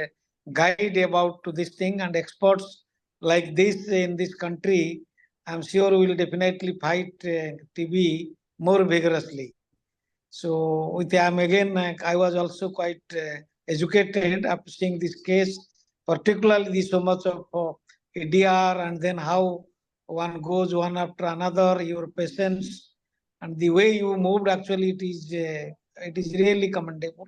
guide about to this thing, and experts like this in this country, I'm sure will definitely fight TB more vigorously. So with I'm again, I was also quite educated after seeing this case, particularly so much of ADR, and then how one goes one after another, your patience, and the way you moved, actually it is really commendable.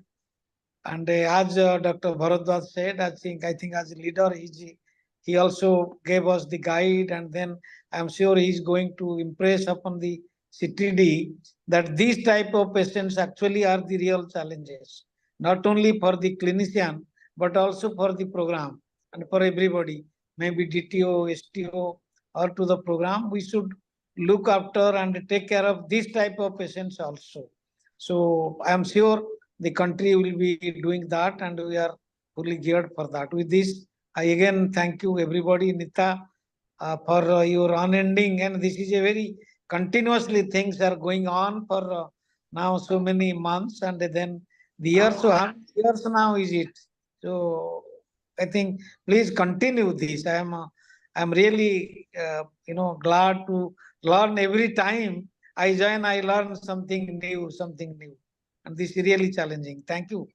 And as Dr. Bharadwaj said, I think as a leader, he also gave us the guide, and then I'm sure he's going to impress upon the CTD that these type of patients actually are the real challenges, not only for the clinician, but also for the program and for everybody, maybe DTO, STO, or to the program. We should look after and take care of these type of patients also. So I'm sure the country will be doing that, and we are fully geared for that. With this, I again thank you everybody, Nita, for your unending, and this is a very continuously things are going on for now so many months, and then the years, so how many years now is it? So I think please continue this. I'm really glad to learn every time I join. I learn something new, and this is really challenging. Thank you.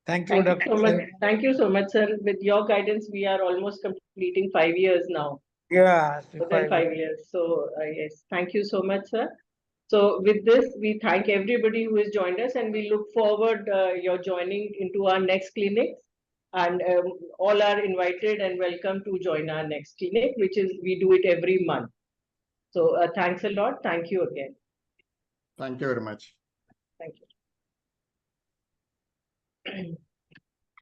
Thank you, Thank you Dr. so much. Thank you so much, sir. With your guidance, we are almost completing 5 years now. Yeah, More than 5 years. So yes, thank you so much, sir. So with this, we thank everybody who has joined us, and we look forward your joining into our next clinics. And all are invited and welcome to join our next clinic, which is we do it every month. So thanks a lot. Thank you again. Thank you very much. Thank you.